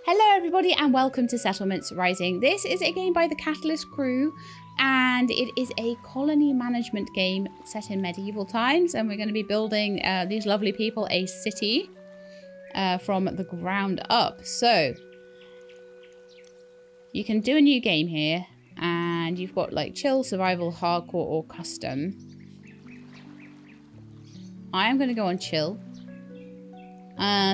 Hello everybody and welcome to Settlements Rising. This is a game by the Catalyst crew and it is a colony management game set in medieval times, and we're going to be building these lovely people a city from the ground up. So you can do a new game here and you've got like chill, survival, hardcore or custom. I am going to go on chill.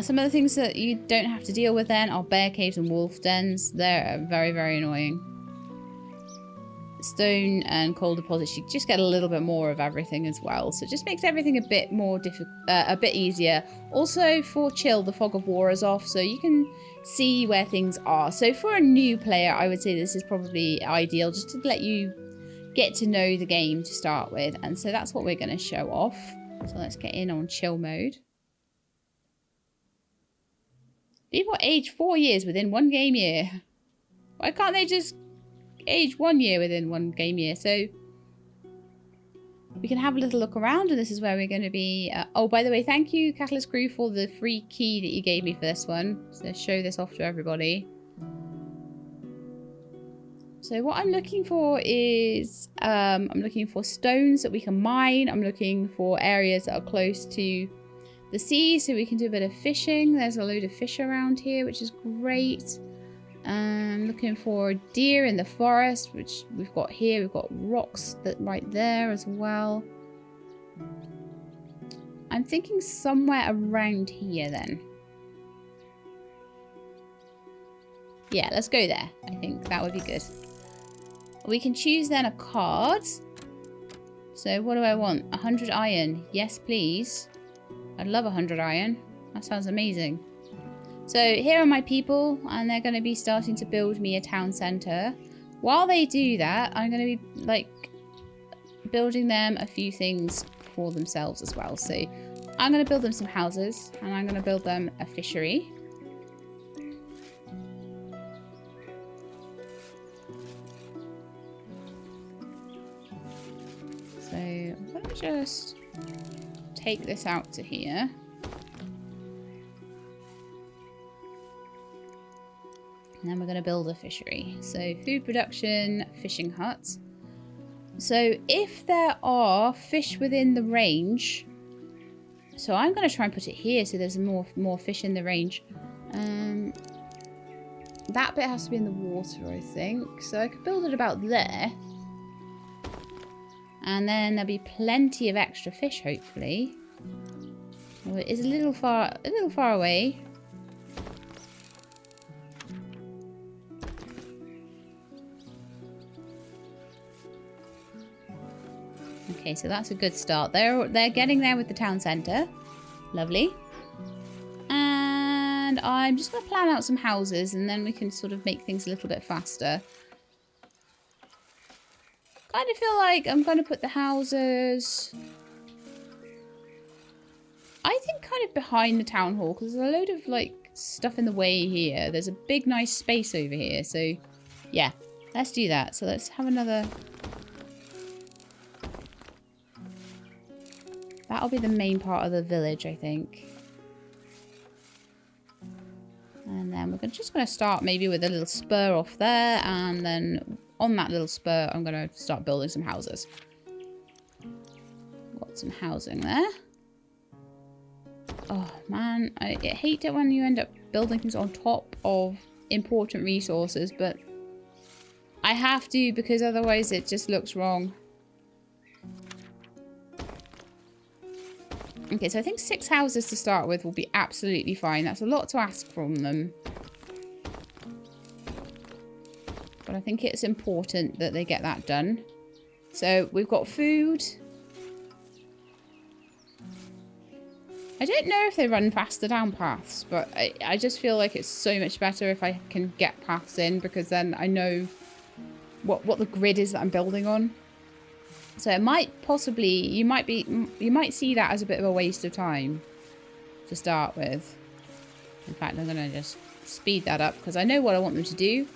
Some of the things that you don't have to deal with then are bear caves and wolf dens. They're very, very annoying. Stone and coal deposits, you just get a little bit more of everything as well. So it just makes everything a bit more a bit easier. Also for chill, the fog of war is off, so you can see where things are. So for a new player, I would say this is probably ideal just to let you get to know the game to start with. And so that's what we're going to show off. So let's get in on chill mode. People age 4 years within 1 game year. Why can't they just age 1 year within 1 game year? So we can have a little look around, and this is where we're going to be. Oh, by the way, thank you, Catalyst Crew, for the free key that you gave me for this one. So show this off to everybody. So what I'm looking for is, I'm looking for stones that we can mine. I'm looking for areas that are close to the sea so we can do a bit of fishing. There's a load of fish around here, which is great. Looking for deer in the forest, which we've got here. We've got rocks that right there as well. I'm thinking somewhere around here then. Yeah, let's go there. I think that would be good. We can choose then a card. So what do I want? 100 iron. Yes, please. I'd love 100 iron. That sounds amazing. So here are my people, and they're going to be starting to build me a town centre. While they do that, I'm going to be like building them a few things for themselves as well. So I'm going to build them some houses, and I'm going to build them a fishery. So I'm going to just take this out to here. And then we're going to build a fishery. So food production, fishing hut. So if there are fish within the range, so I'm going to try and put it here so there's more fish in the range. That bit has to be in the water, I think. So I could build it about there. And then there'll be plenty of extra fish, hopefully. Well, it is a little far away. Okay, so that's a good start. They're getting there with the town centre. Lovely. And I'm just going to plan out some houses, and then we can sort of make things a little bit faster. Kind of feel like I'm going to put the houses, I think, kind of behind the town hall, because there's a load of like stuff in the way here. There's a big nice space over here, so yeah, let's do that. So let's have another. That'll be the main part of the village, I think. And then we're just going to start maybe with a little spur off there, and then on that little spur, I'm going to start building some houses. Got some housing there. Oh, man. I hate it when you end up building things on top of important resources, but I have to because otherwise it just looks wrong. Okay, so I think 6 houses to start with will be absolutely fine. That's a lot to ask from them. But I think it's important that they get that done. So we've got food. I don't know if they run faster down paths, but I just feel like it's so much better if I can get paths in, because then I know what the grid is that I'm building on. So it might possibly, you might see that as a bit of a waste of time to start with. In fact, I'm going to just speed that up because I know what I want them to do.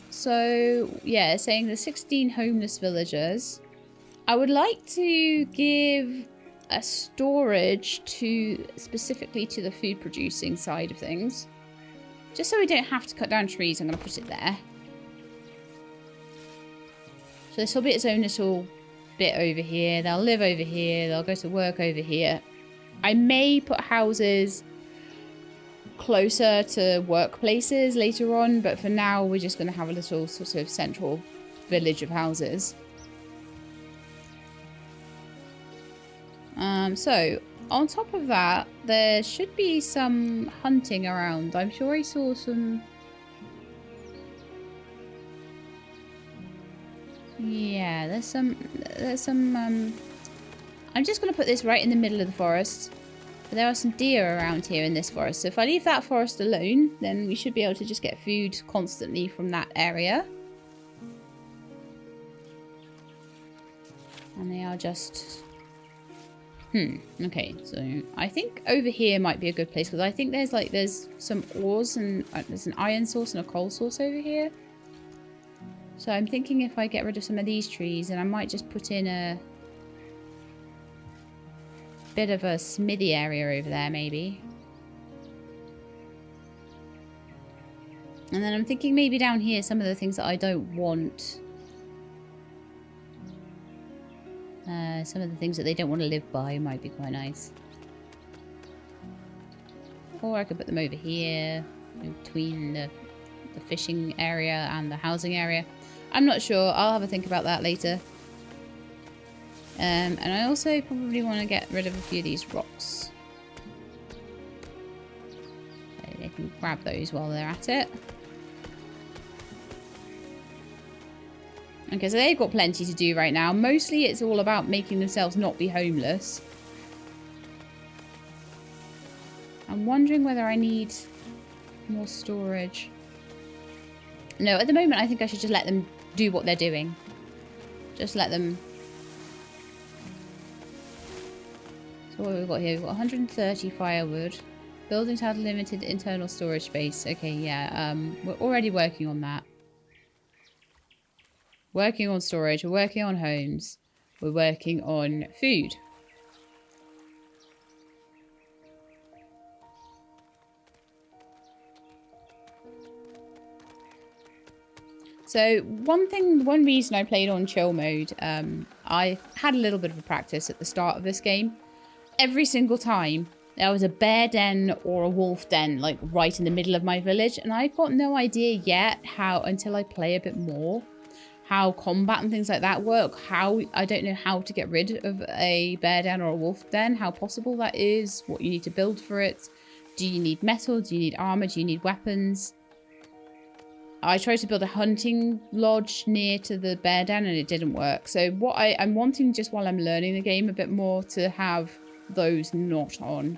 So yeah, saying the 16 homeless villagers. I would like to give a storage to specifically to the food producing side of things. Just so we don't have to cut down trees, I'm going to put it there. So this will be its own little bit over here. They'll live over here. They'll go to work over here. I may put houses closer to workplaces later on, but for now we're just going to have a little sort of central village of houses. So on top of that, there should be some hunting around. I'm sure I saw some. Yeah, there's some. I'm just going to put this right in the middle of the forest. But there are some deer around here in this forest. So if I leave that forest alone, then we should be able to just get food constantly from that area. And they are just... Okay, so I think over here might be a good place. Because I think there's some ores and there's an iron source and a coal source over here. So I'm thinking if I get rid of some of these trees, then I might just put in a bit of a smithy area over there, maybe. And then I'm thinking maybe down here, some of the things that I don't want. Some of the things that they don't want to live by might be quite nice. Or I could put them over here, in between the fishing area and the housing area. I'm not sure. I'll have a think about that later. And I also probably want to get rid of a few of these rocks. So they can grab those while they're at it. Okay, so they've got plenty to do right now. Mostly it's all about making themselves not be homeless. I'm wondering whether I need more storage. No, at the moment I think I should just let them do what they're doing. Just let them... So what have we got here? We've got 130 firewood. Buildings have limited internal storage space. Okay, yeah. We're already working on that. Working on storage. We're working on homes. We're working on food. So one reason I played on chill mode, I had a little bit of a practice at the start of this game. Every single time there was a bear den or a wolf den like right in the middle of my village, and I've got no idea yet how, until I play a bit more, how combat and things like that work. I don't know how to get rid of a bear den or a wolf den, how possible that is, what you need to build for it. Do you need metal? Do you need armor? Do you need weapons? I tried to build a hunting lodge near to the bear den and it didn't work. So what I'm wanting, just while I'm learning the game a bit more, to have those not on.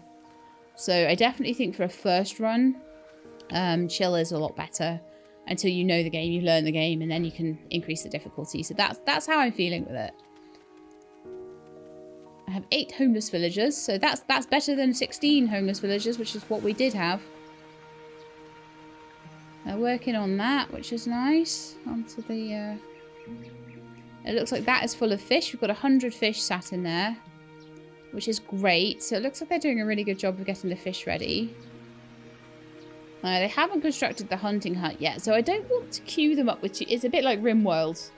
So I definitely think for a first run, chill is a lot better. Until you know the game, you learn the game, and then you can increase the difficulty. So that's how I'm feeling with it. I have 8 homeless villagers, so that's better than 16 homeless villagers, which is what we did have. They're working on that, which is nice. Onto the... It looks like that is full of fish. We've got 100 fish sat in there, which is great. So it looks like they're doing a really good job of getting the fish ready. They haven't constructed the hunting hut yet, so I don't want to queue them up with too... It's a bit like RimWorld.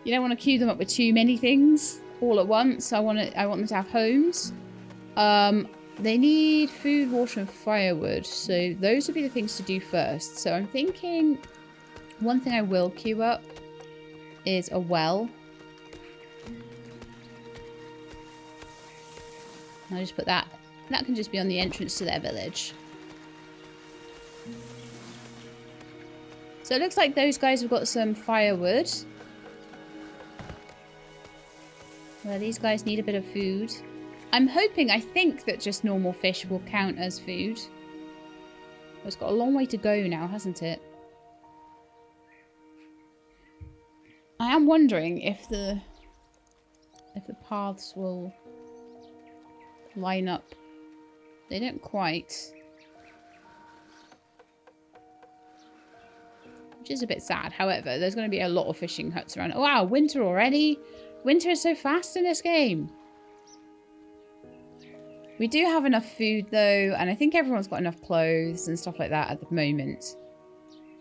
You don't want to queue them up with too many things all at once. I want them to have homes. They need food, water, and firewood, so those would be the things to do first. So I'm thinking one thing I will queue up is a well. I'll just put that. That can just be on the entrance to their village. So it looks like those guys have got some firewood. Well, these guys need a bit of food. I'm hoping, I think that just normal fish will count as food. It's got a long way to go now, hasn't it? I am wondering if the paths will line up. They don't quite. Which is a bit sad. However, there's going to be a lot of fishing huts around. Oh, wow, winter already? Winter is so fast in this game. We do have enough food though, and I think everyone's got enough clothes and stuff like that at the moment.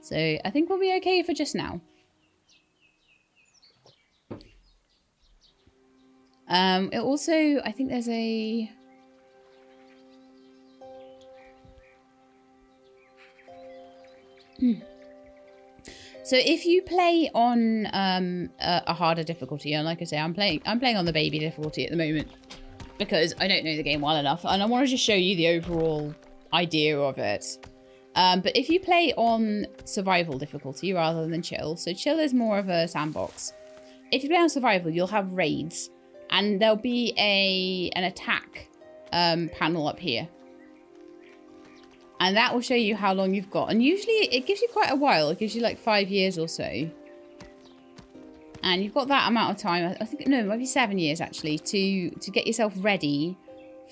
So I think we'll be okay for just now. It also, I think there's a... So if you play on a harder difficulty, and like I say, I'm playing on the baby difficulty at the moment because I don't know the game well enough, and I want to just show you the overall idea of it. But if you play on survival difficulty rather than chill, so chill is more of a sandbox. If you play on survival, you'll have raids, and there'll be an attack panel up here. And that will show you how long you've got. And usually it gives you quite a while. It gives you like 5 years or so. And you've got that amount of time. I think, no, it might be 7 years actually, to get yourself ready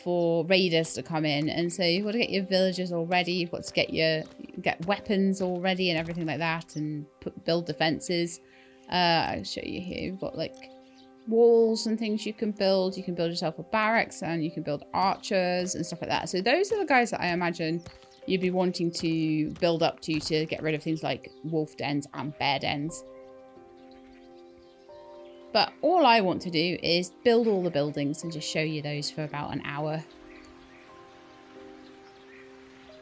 for raiders to come in. And so you've got to get your villagers all ready. You've got to get weapons all ready and everything like that. And build defenses. I'll show you here. You've got like walls and things you can build. You can build yourself a barracks and you can build archers and stuff like that. So those are the guys that I imagine you'd be wanting to build up to get rid of things like wolf dens and bear dens. But all I want to do is build all the buildings and just show you those for about an hour.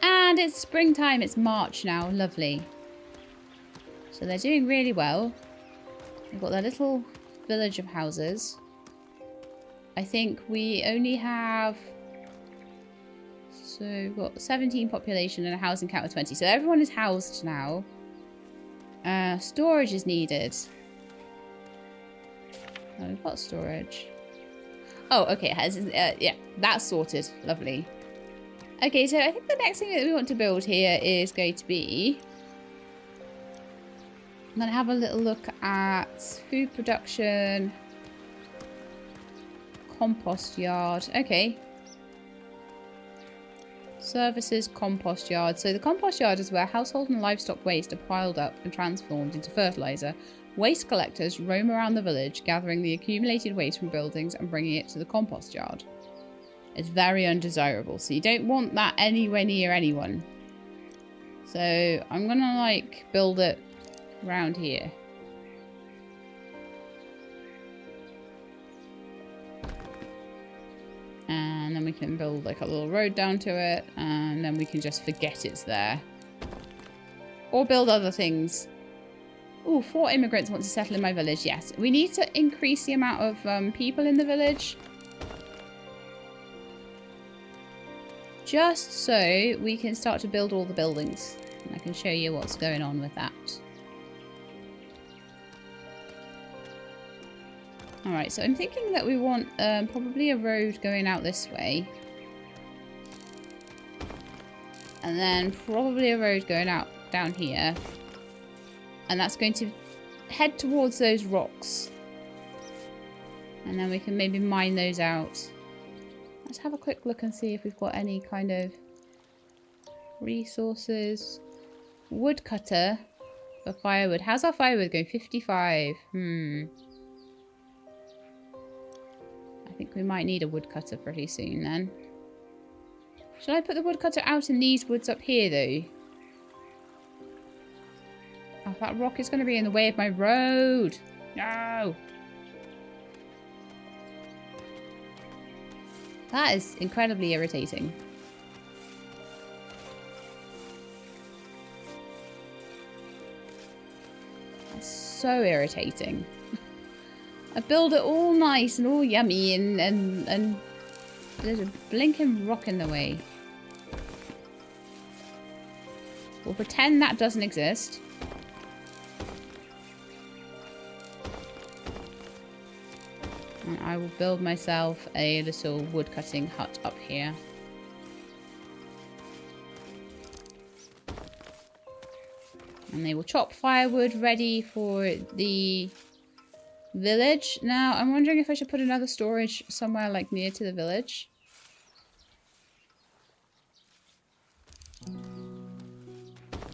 And it's springtime, it's March now, lovely. So they're doing really well. They've got their little village of houses. I think we only have... So we've got 17 population and a housing count of 20. So everyone is housed now. Storage is needed. Oh, we've got storage. Oh, okay. Yeah, that's sorted. Lovely. Okay, so I think the next thing that we want to build here is going to be... I'm going to have a little look at food production. Compost yard. Okay. Services compost yard. So the compost yard is where household and livestock waste are piled up and transformed into fertilizer. Waste collectors roam around the village, gathering the accumulated waste from buildings and bringing it to the compost yard. It's very undesirable, so you don't want that anywhere near anyone. So I'm gonna like build it around here. And then we can build like a little road down to it, and then we can just forget it's there. Or build other things. Ooh, 4 immigrants want to settle in my village. Yes, we need to increase the amount of people in the village. Just so we can start to build all the buildings. And I can show you what's going on with that. Alright, so I'm thinking that we want probably a road going out this way. And then probably a road going out down here. And that's going to head towards those rocks. And then we can maybe mine those out. Let's have a quick look and see if we've got any kind of resources. Woodcutter for firewood. How's our firewood going? 55. I think we might need a woodcutter pretty soon then. Should I put the woodcutter out in these woods up here though? Oh, that rock is going to be in the way of my road. No. That is incredibly irritating. That's so irritating. I build it all nice and all yummy and there's a blinking rock in the way. We'll pretend that doesn't exist. And I will build myself a little woodcutting hut up here. And they will chop firewood ready for the village. Now, I'm wondering if I should put another storage somewhere like near to the village.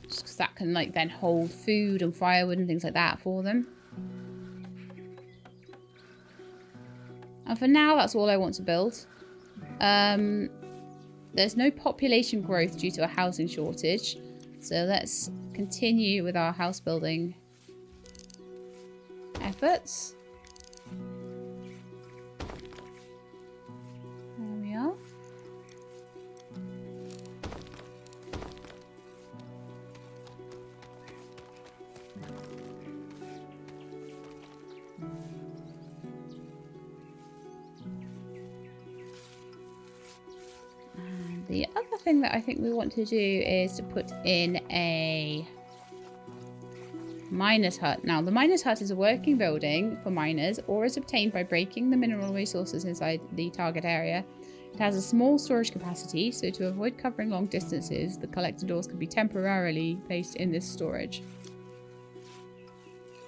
Just because that can like then hold food and firewood and things like that for them. And for now, that's all I want to build. there's no population growth due to a housing shortage. So let's continue with our house building efforts. There we are. And the other thing that I think we want to do is to put in a miner's hut. Now, the miner's hut is a working building for miners, or is obtained by breaking the mineral resources inside the target area. It has a small storage capacity, so to avoid covering long distances, the collector doors can be temporarily placed in this storage.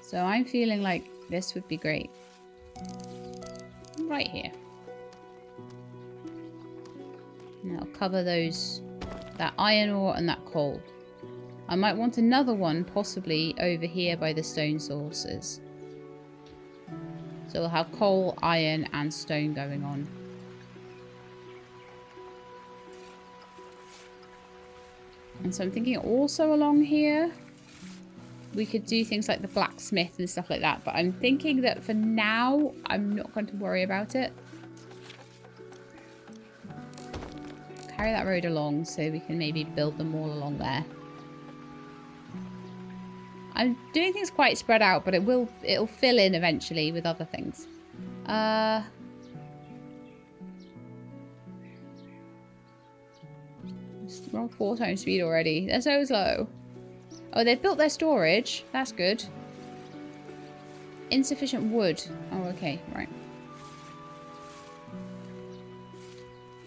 So I'm feeling like this would be great. Right here. And that'll cover that iron ore and that coal. I might want another one possibly over here by the stone sources. So we'll have coal, iron and stone going on. And so I'm thinking also along here we could do things like the blacksmith and stuff like that. But I'm thinking that for now I'm not going to worry about it. Carry that road along so we can maybe build them all along there. I'm doing things quite spread out, but it'll fill in eventually with other things. We're on 4 times speed already. They're so slow. Oh, they've built their storage. That's good. Insufficient wood. Oh, okay, right.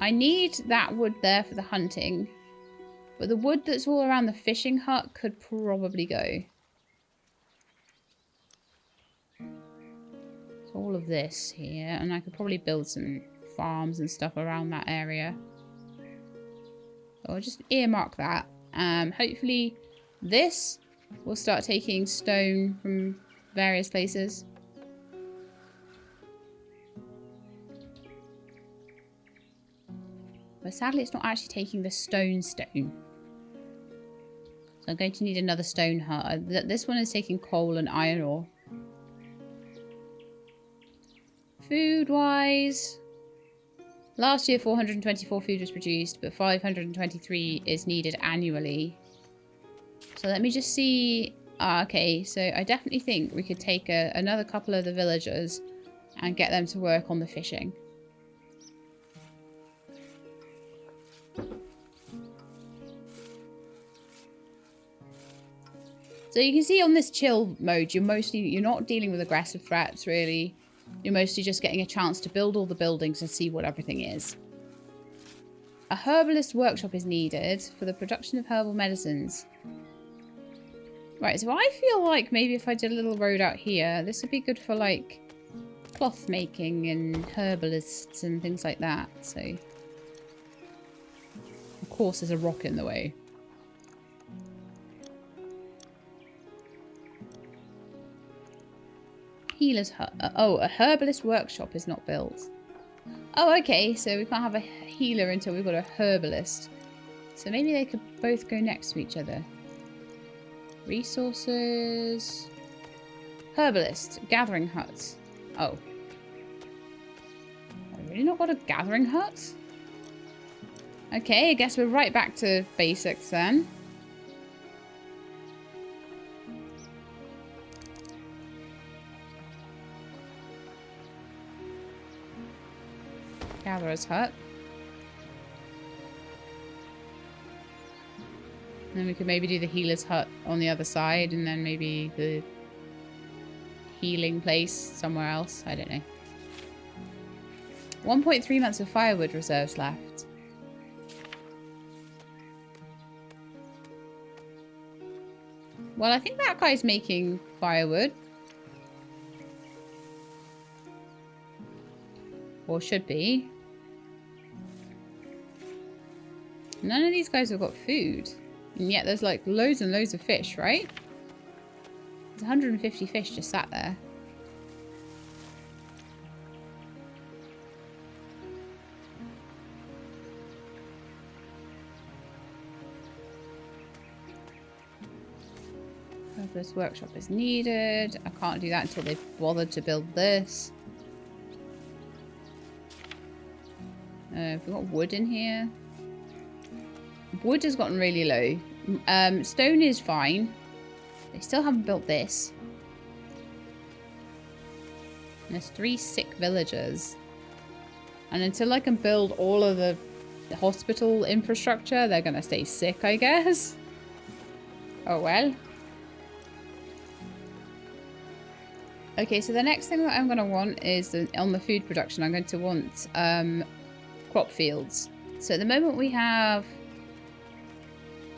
I need that wood there for the hunting. But the wood that's all around the fishing hut could probably go. All of this here, and I could probably build some farms and stuff around that area. So I'll just earmark that. Hopefully this will start taking stone from various places. But sadly it's not actually taking the stone. So I'm going to need another stone hut. This one is taking coal and iron ore. Food-wise, last year 424 food was produced, but 523 is needed annually. So let me just see. Okay, so I definitely think we could take another couple of the villagers and get them to work on the fishing. So you can see on this chill mode, you're not dealing with aggressive threats really. You're mostly just getting a chance to build all the buildings and see what everything is. A herbalist workshop is needed for the production of herbal medicines. Right, so I feel like maybe if I did a little road out here, this would be good for like cloth making and herbalists and things like that. So, of course, there's a rock in the way. Healer's hut. Oh, a herbalist workshop is not built. Oh, okay. So we can't have a healer until we've got a herbalist. So maybe they could both go next to each other. Resources. Herbalist. Gathering hut. Oh. I've really not got a gathering hut? Okay, I guess we're right back to basics then. Gatherer's hut. And then we could maybe do the healer's hut on the other side, and then maybe the healing place somewhere else. I don't know. 1.3 months of firewood reserves left. Well, I think that guy's making firewood. Or should be. None of these guys have got food. And yet there's like loads and loads of fish, right? There's 150 fish just sat there. This workshop is needed. I can't do that until they've bothered to build this. We've got wood in here. Wood has gotten really low. Stone is fine. They still haven't built this. And there's 3 sick villagers. And until I can build all of the hospital infrastructure, they're going to stay sick, I guess. Oh well. Okay, so the next thing that I'm going to want is, on the food production, I'm going to want crop fields. So at the moment we have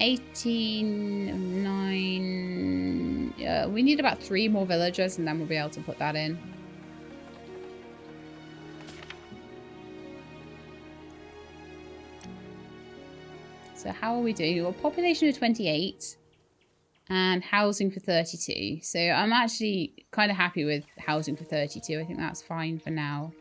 18, 9... we need about 3 more villagers and then we'll be able to put that in. So how are we doing? Well, population of 28 and housing for 32. So I'm actually kind of happy with housing for 32. I think that's fine for now.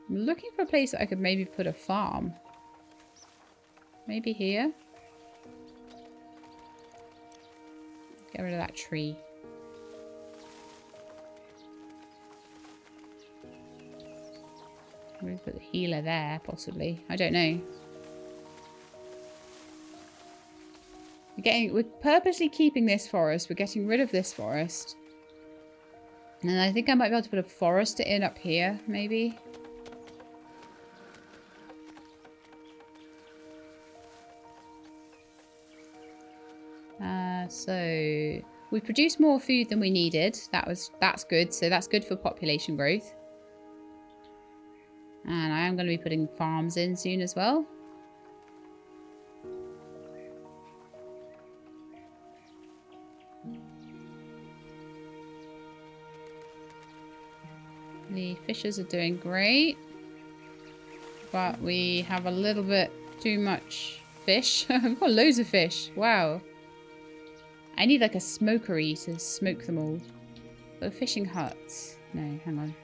I'm looking for a place that I could maybe put a farm. Maybe here. Get rid of that tree. Maybe put the healer there, possibly. I don't know. We're purposely keeping this forest. We're getting rid of this forest. And I think I might be able to put a forester in up here, maybe. So we produced more food than we needed. That's good. So that's good for population growth. And I am going to be putting farms in soon as well. The fishers are doing great. But we have a little bit too much fish. We've got loads of fish. Wow. I need like a smokery to smoke them all. But fishing huts. No, hang on.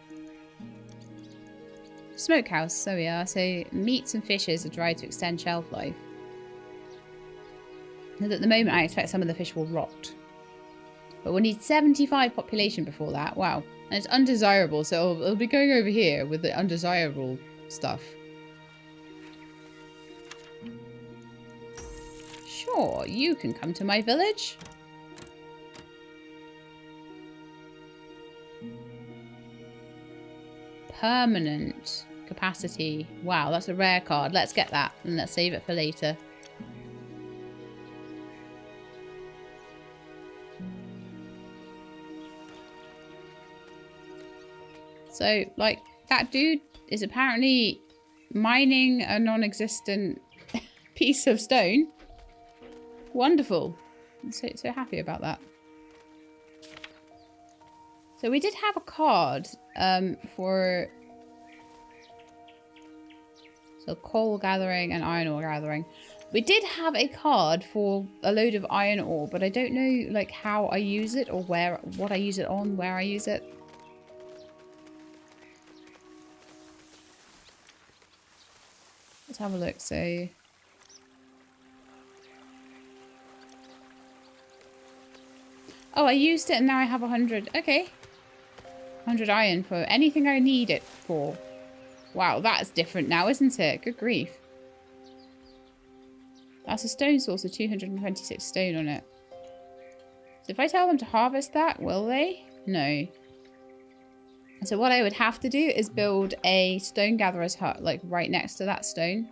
Smokehouse, there we are. So meats and fishes are dried to extend shelf life. And at the moment I expect some of the fish will rot. But we'll need 75 population before that. Wow. And it's undesirable, so it'll be going over here with the undesirable stuff. Sure, you can come to my village. Permanent capacity. Wow, that's a rare card. Let's get that and let's save it for later. So, like, that dude is apparently mining a non-existent piece of stone. Wonderful. I'm so happy about that. So we did have a card for coal gathering and iron ore gathering. We did have a card for a load of iron ore, but I don't know like how I use it or what I use it on, where I use it. Let's have a look. So oh, I used it and now I have 100. Okay. 100 iron for anything I need it for. Wow, that's different now, isn't it? Good grief. That's a stone source with 226 stone on it. So if I tell them to harvest that, will they? No. So what I would have to do is build a stone gatherer's hut, like right next to that stone.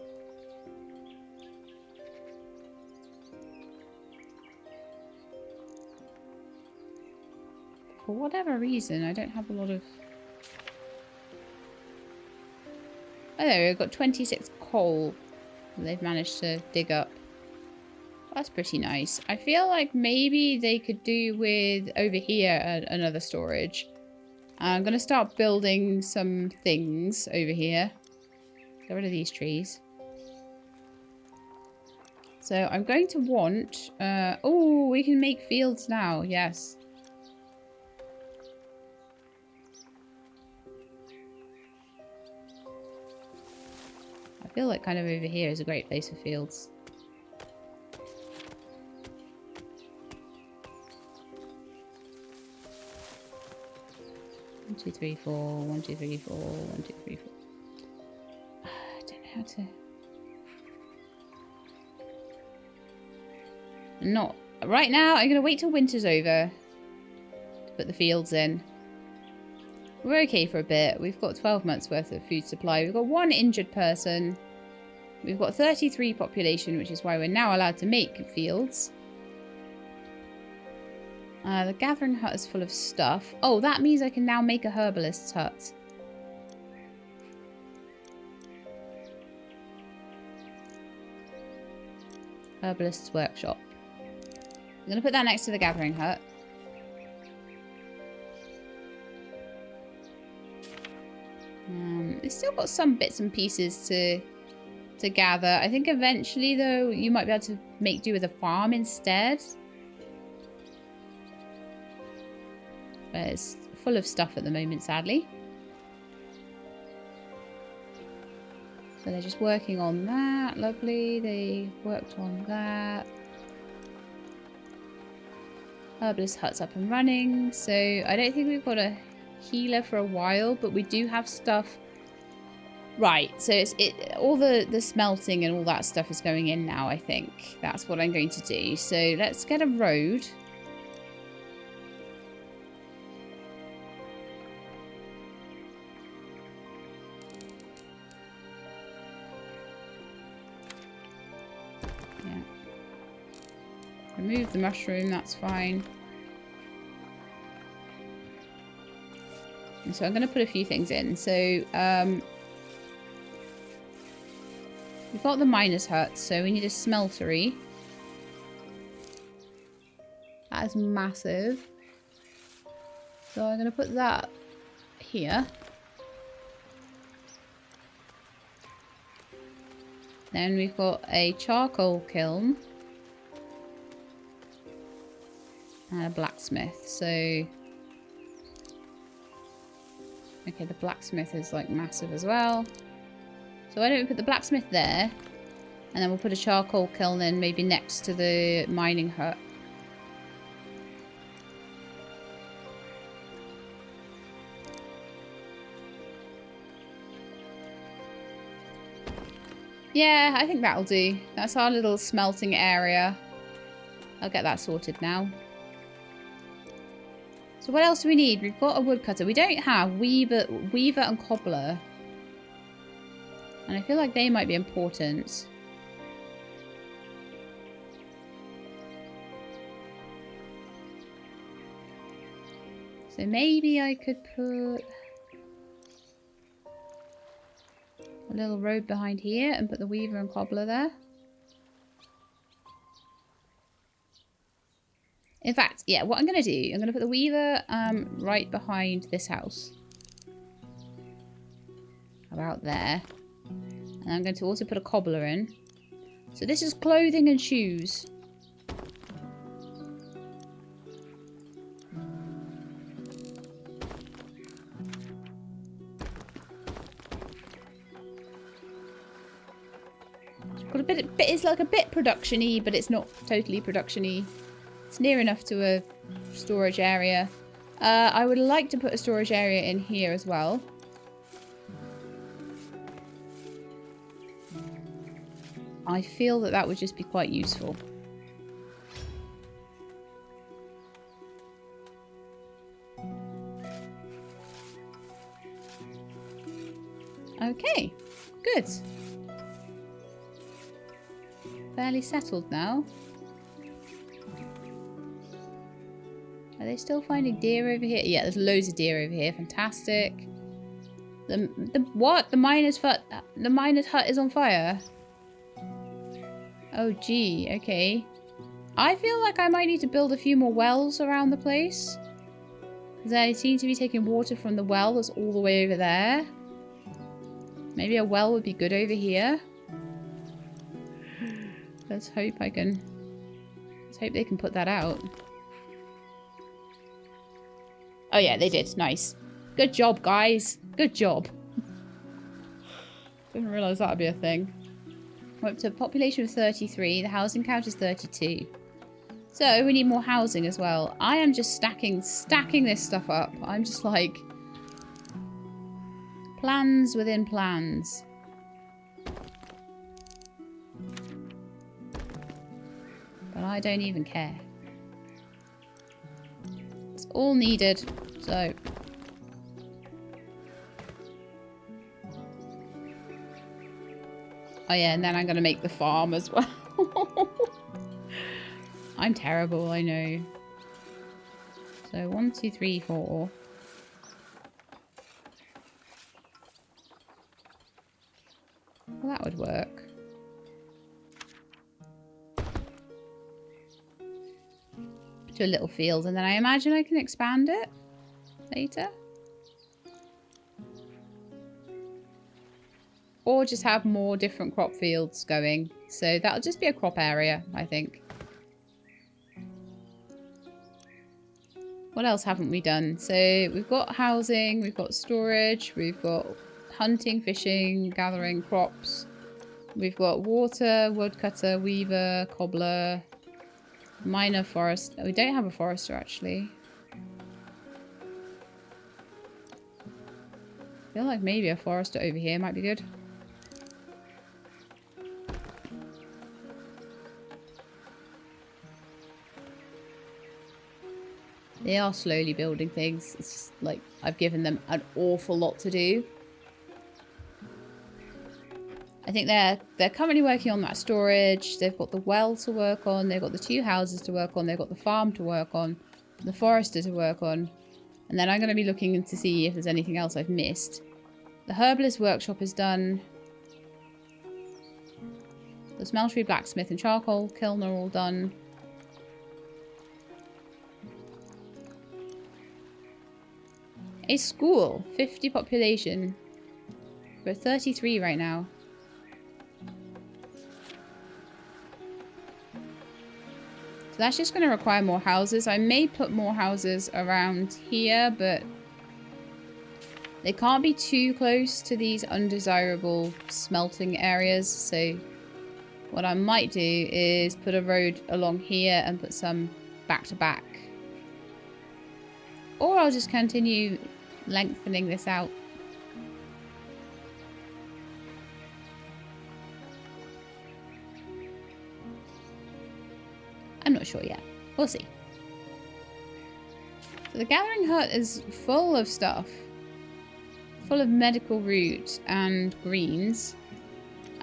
For whatever reason, I don't have a lot of... Oh, there we go. We've got 26 coal they've managed to dig up. That's pretty nice. I feel like maybe they could do with over here another storage. I'm going to start building some things over here. Get rid of these trees. So I'm going to want... oh, we can make fields now. Yes. feel like kind of over here is a great place for fields. One, two, three, four. 1, 2, 3, 4. 1, 2, 3, 4. I don't know how to. Not right now. I'm gonna wait till winter's over to put the fields in. We're okay for a bit. We've got 12 months worth of food supply. We've got 1 injured person. We've got 33 population, which is why we're now allowed to make fields. The gathering hut is full of stuff. Oh, that means I can now make a herbalist's hut. Herbalist's workshop. I'm going to put that next to the gathering hut. It's still got some bits and pieces to gather. I think eventually, though, you might be able to make do with a farm instead. But it's full of stuff at the moment, sadly. So they're just working on that. Lovely. They worked on that. Herbalist hut's up and running. So I don't think we've got a healer for a while, but we do have stuff. Right, so all the smelting and all that stuff is going in now, I think. That's what I'm going to do. So let's get a road. Yeah. Remove the mushroom, that's fine. And so I'm going to put a few things in. So, we've got the miner's hut, so we need a smeltery. That is massive. So I'm going to put that here. Then we've got a charcoal kiln. And a blacksmith. So, okay, the blacksmith is like massive as well. So why don't we put the blacksmith there, and then we'll put a charcoal kiln in maybe next to the mining hut. Yeah, I think that'll do. That's our little smelting area. I'll get that sorted now. So what else do we need? We've got a woodcutter. We don't have weaver and cobbler. And I feel like they might be important. So maybe I could put a little road behind here and put the weaver and cobbler there. In fact, yeah, what I'm going to do, I'm going to put the weaver right behind this house. About there. And I'm going to also put a cobbler in. So this is clothing and shoes. It's got a bit, it's like a bit production-y, but it's not totally production-y. It's near enough to a storage area. I would like to put a storage area in here as well. I feel that that would just be quite useful. Okay, good. Fairly settled now. Are they still finding deer over here? Yeah, there's loads of deer over here. Fantastic. The what? The miner's hut is on fire. Oh, gee. Okay. I feel like I might need to build a few more wells around the place. Because I seem to be taking water from the well that's all the way over there. Maybe a well would be good over here. Let's hope I can... Let's hope they can put that out. Oh yeah, they did. Nice. Good job, guys. Good job. Didn't realise that would be a thing. We're up to a population of 33. The housing count is 32. So we need more housing as well. I am just stacking this stuff up. I'm just like... plans within plans. But I don't even care. It's all needed, so... Oh yeah, and then I'm going to make the farm as well. I'm terrible, I know. So 1, 2, 3, 4. Well, that would work. To a little field, and then I imagine I can expand it later. Or just have more different crop fields going. So that'll just be a crop area, I think. What else haven't we done? So we've got housing, we've got storage, we've got hunting, fishing, gathering crops. We've got water, woodcutter, weaver, cobbler, miner, forest. Oh, we don't have a forester actually. I feel like maybe a forester over here might be good. They are slowly building things. It's just like I've given them an awful lot to do. I think they're currently working on that storage. They've got the well to work on. They've got the 2 houses to work on. They've got the farm to work on. The forester to work on. And then I'm going to be looking to see if there's anything else I've missed. The herbalist workshop is done. The smeltery, blacksmith and charcoal kiln are all done. A school, 50 population. We're 33 right now. So that's just going to require more houses. I may put more houses around here, but they can't be too close to these undesirable smelting areas. So what I might do is put a road along here and put some back to back. Or I'll just continue lengthening this out. I'm not sure yet. We'll see. So the gathering hut is full of stuff. Full of medical root and greens.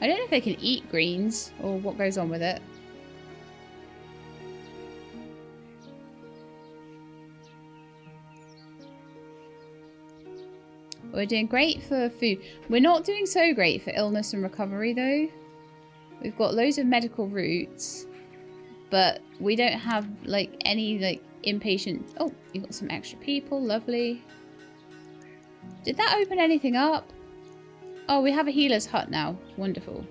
I don't know if they can eat greens or what goes on with it. We're doing great for food. We're not doing so great for illness and recovery though. We've got loads of medical roots, but we don't have like any like inpatient. Oh, you've got some extra people. Lovely. Did that open anything up? Oh, we have a healer's hut now. Wonderful.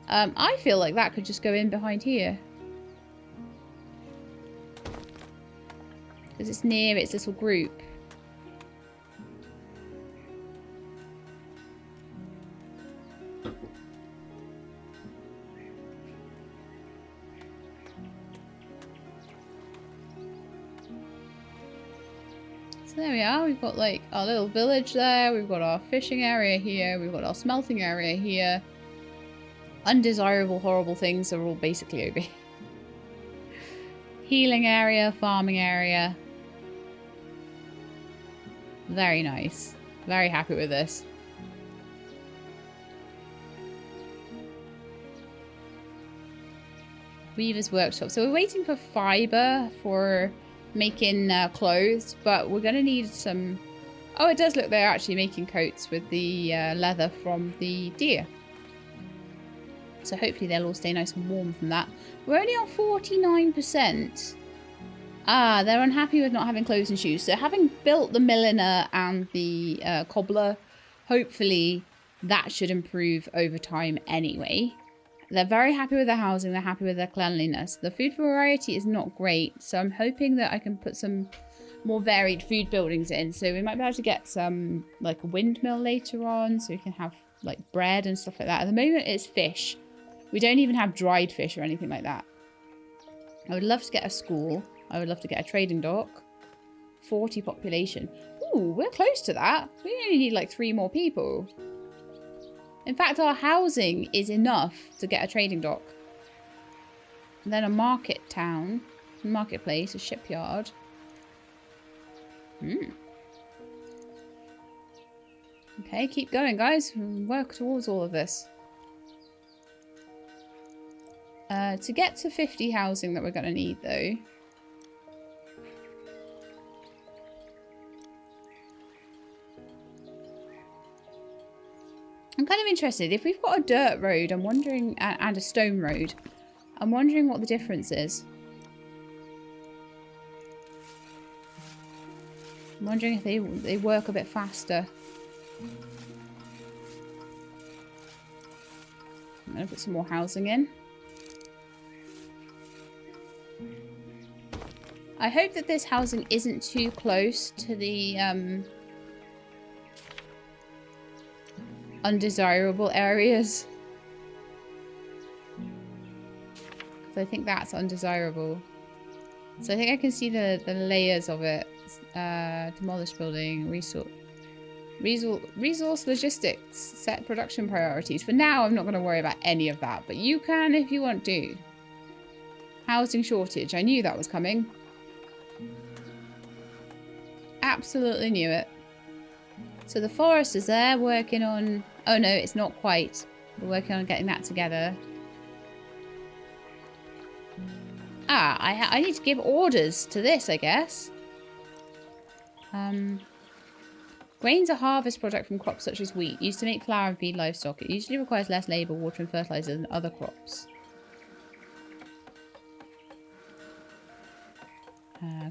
I feel like that could just go in behind here. Because it's near its little group. There we are. We've got like our little village there. We've got our fishing area here. We've got our smelting area here. Undesirable, horrible things are all basically over here. Healing area, farming area. Very nice. Very happy with this. Weaver's workshop. So we're waiting for fibre for making clothes, but we're going to need some... Oh, it does look they're actually making coats with the leather from the deer. So hopefully they'll all stay nice and warm from that. We're only on 49%. Ah, they're unhappy with not having clothes and shoes. So having built the milliner and the cobbler, hopefully that should improve over time anyway. They're very happy with their housing. They're happy with their cleanliness. The food variety is not great. So I'm hoping that I can put some more varied food buildings in. So we might be able to get some, like a windmill later on. So we can have like bread and stuff like that. At the moment, it's fish. We don't even have dried fish or anything like that. I would love to get a school. I would love to get a trading dock. 40 population. Ooh, we're close to that. We only need like 3 more people. In fact, our housing is enough to get a trading dock. And then a market town. Marketplace, a shipyard. Okay, keep going, guys. Work towards all of this. To get to 50 housing that we're going to need, though. I'm kind of interested. If we've got a dirt road, I'm wondering, and a stone road, I'm wondering what the difference is. I'm wondering if they work a bit faster. I'm going to put some more housing in. I hope that this housing isn't too close to the undesirable areas. Because I think that's undesirable. So I think I can see the layers of it. Demolished building, resource logistics, set production priorities. For now, I'm not going to worry about any of that, but you can if you want to. Housing shortage. I knew that was coming. Absolutely knew it. So the forest is there working on... Oh no, it's not quite. We're working on getting that together. Ah, I need to give orders to this, I guess. Grains are harvest product from crops such as wheat, used to make flour and feed livestock. It usually requires less labour, water and fertiliser than other crops.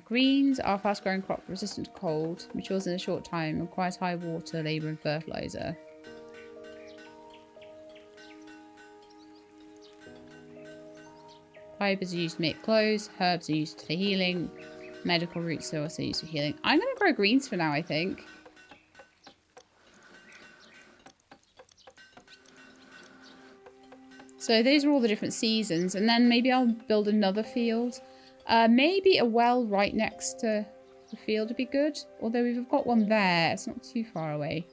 Greens are a fast-growing crop resistant to cold, matures in a short time, requires high water, labour and fertiliser. Fibres are used to make clothes, herbs are used for healing, medical roots are also used for healing. I'm going to grow greens for now, I think. So those are all the different seasons, and then maybe I'll build another field. Maybe a well right next to the field would be good. Although we've got one there, it's not too far away.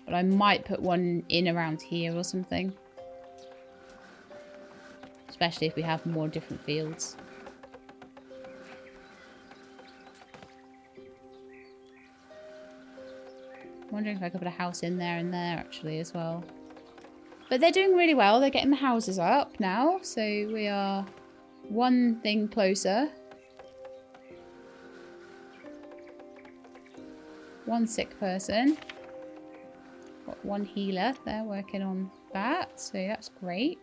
But I might put one in around here or something. Especially if we have more different fields. I'm wondering if I could put a house in there and there actually as well. But they're doing really well. They're getting the houses up now. So we are one thing closer. One sick person. Got one healer. They're working on that. So that's great.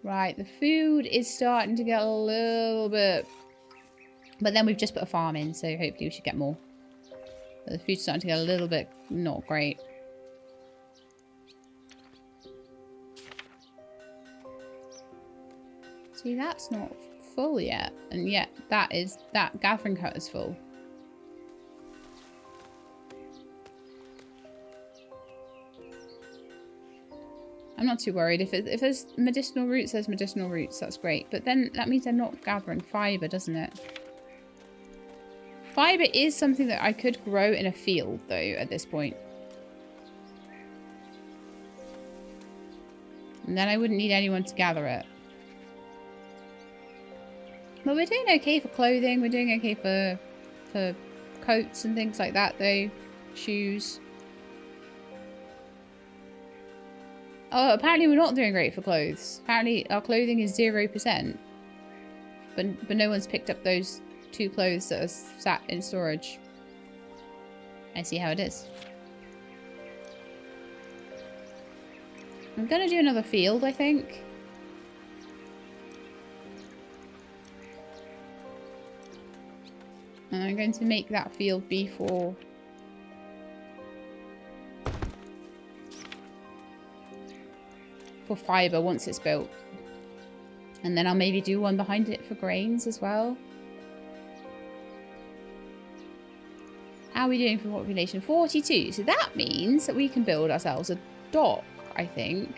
Right, the food is starting to get a little bit... But then we've just put a farm in, so hopefully we should get more. But the food's starting to get a little bit not great. See, that's not full yet. And yet that gathering hut is full. I'm not too worried. If there's medicinal roots, there's medicinal roots. That's great. But then that means they're not gathering fibre, doesn't it? Fibre is something that I could grow in a field, though, at this point. And then I wouldn't need anyone to gather it. But we're doing okay for clothing. We're doing okay for coats and things like that, though. Shoes. Oh, apparently we're not doing great for clothes. Apparently our clothing is 0%. But no one's picked up those 2 clothes that are sat in storage. I see how it is. I'm going to do another field, I think. And I'm going to make that field be for fibre once it's built. And then I'll maybe do one behind it for grains as well. How are we doing for population? 42. So that means that we can build ourselves a dock, I think.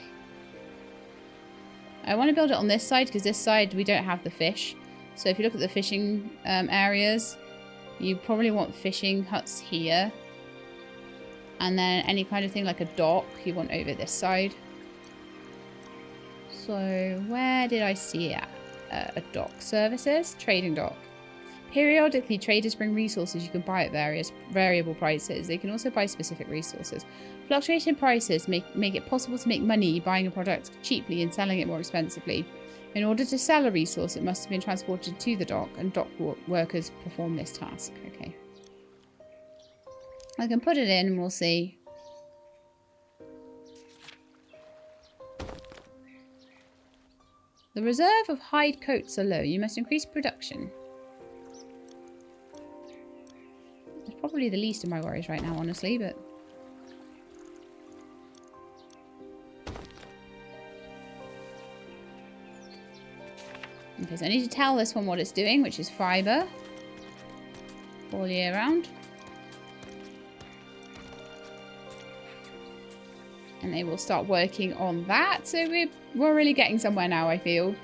I want to build it on this side because this side we don't have the fish. So if you look at the fishing areas, you probably want fishing huts here. And then any kind of thing like a dock you want over this side. So where did I see it? A dock. Services? Trading dock. Periodically, traders bring resources you can buy at various variable prices. They can also buy specific resources. Fluctuating prices make it possible to make money buying a product cheaply and selling it more expensively. In order to sell a resource, it must have been transported to the dock, and dock workers perform this task. Okay. I can put it in and we'll see. The reserve of hide coats are low. You must increase production. It's probably the least of my worries right now, honestly, but... Okay, so I need to tell this one what it's doing, which is fibre. All year round. And they will start working on that. So we're really getting somewhere now, I feel.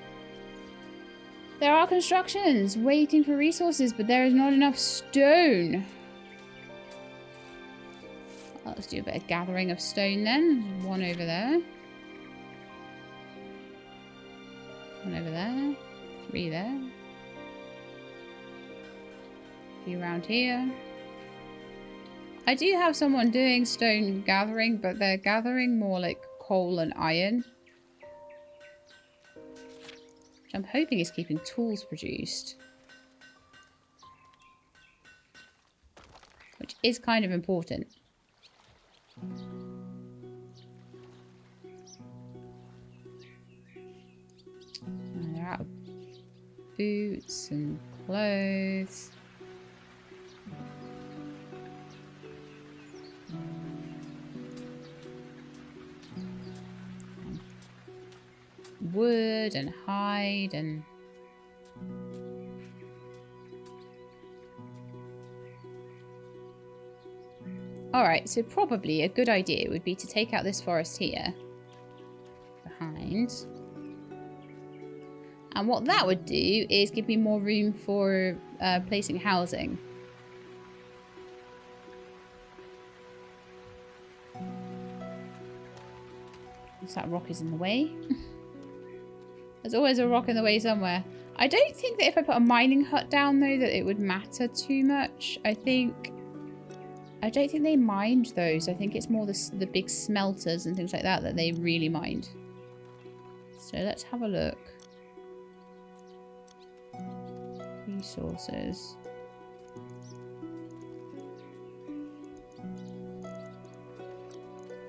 There are constructions waiting for resources, but there is not enough stone. Well, let's do a bit of gathering of stone then. There's one over there. One over there. 3 there. A few around here. I do have someone doing stone gathering, but they're gathering more like coal and iron. Which I'm hoping is keeping tools produced. Which is kind of important. And they're out of boots and clothes. Wood and hide and... Alright, so probably a good idea would be to take out this forest here. Behind. And what that would do is give me more room for placing housing. That rock is in the way. There's always a rock in the way somewhere. I don't think that if I put a mining hut down, though, that it would matter too much. I don't think they mined those. I think it's more the big smelters and things like that that they really mined. So let's have a look. Resources.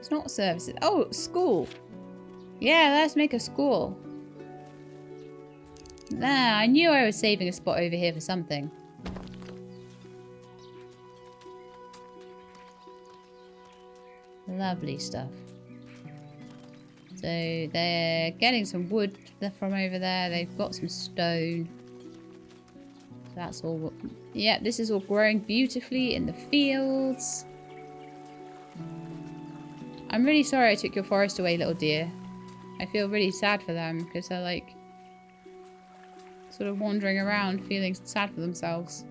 It's not services. Oh, school. Yeah, let's make a school. There, I knew I was saving a spot over here for something. Lovely stuff. So they're getting some wood from over there. They've got some stone. So that's all. Yeah, this is all growing beautifully in the fields. I'm really sorry I took your forest away, little dear. I feel really sad for them because they're like sort of wandering around feeling sad for themselves.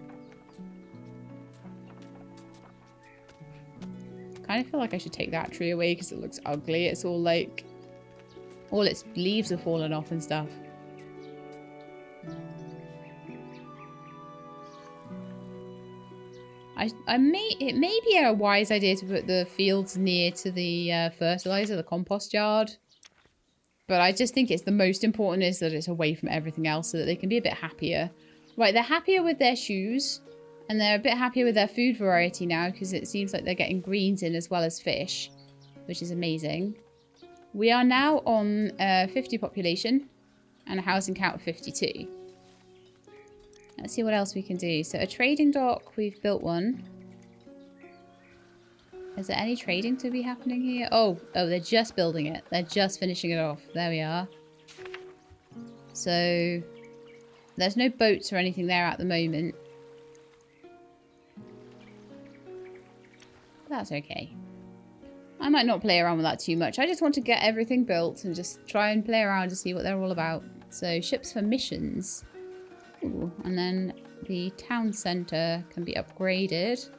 I kind of feel like I should take that tree away because it looks ugly. It's all like, all its leaves have fallen off and stuff. It may be a wise idea to put the fields near to the fertilizer, the compost yard. But I just think it's the most important is that it's away from everything else so that they can be a bit happier. Right, they're happier with their shoes. And they're a bit happier with their food variety now because it seems like they're getting greens in as well as fish. Which is amazing. We are now on 50 population and a housing count of 52. Let's see what else we can do. So a trading dock, we've built one. Is there any trading to be happening here? Oh, they're just building it. They're just finishing it off. There we are. So there's no boats or anything there at the moment. That's okay. I might not play around with that too much. I just want to get everything built and just try and play around to see what they're all about. So ships for missions. Ooh, and then the town centre can be upgraded.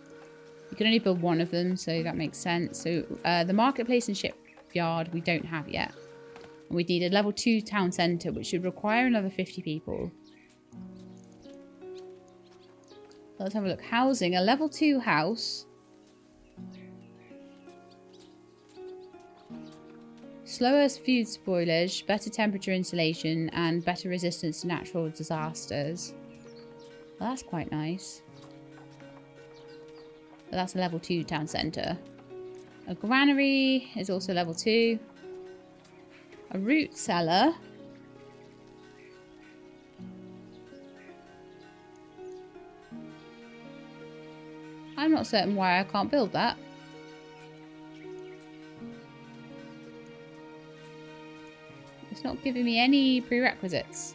You can only build one of them, so that makes sense. So the marketplace and shipyard we don't have yet. And we need a level 2 town centre, which should require another 50 people. Let's have a look. Housing, a level 2 house. Slower food spoilage, better temperature insulation, and better resistance to natural disasters. Well, that's quite nice. But that's a level 2 town centre. A granary is also level 2. A root cellar. I'm not certain why I can't build that. It's not giving me any prerequisites.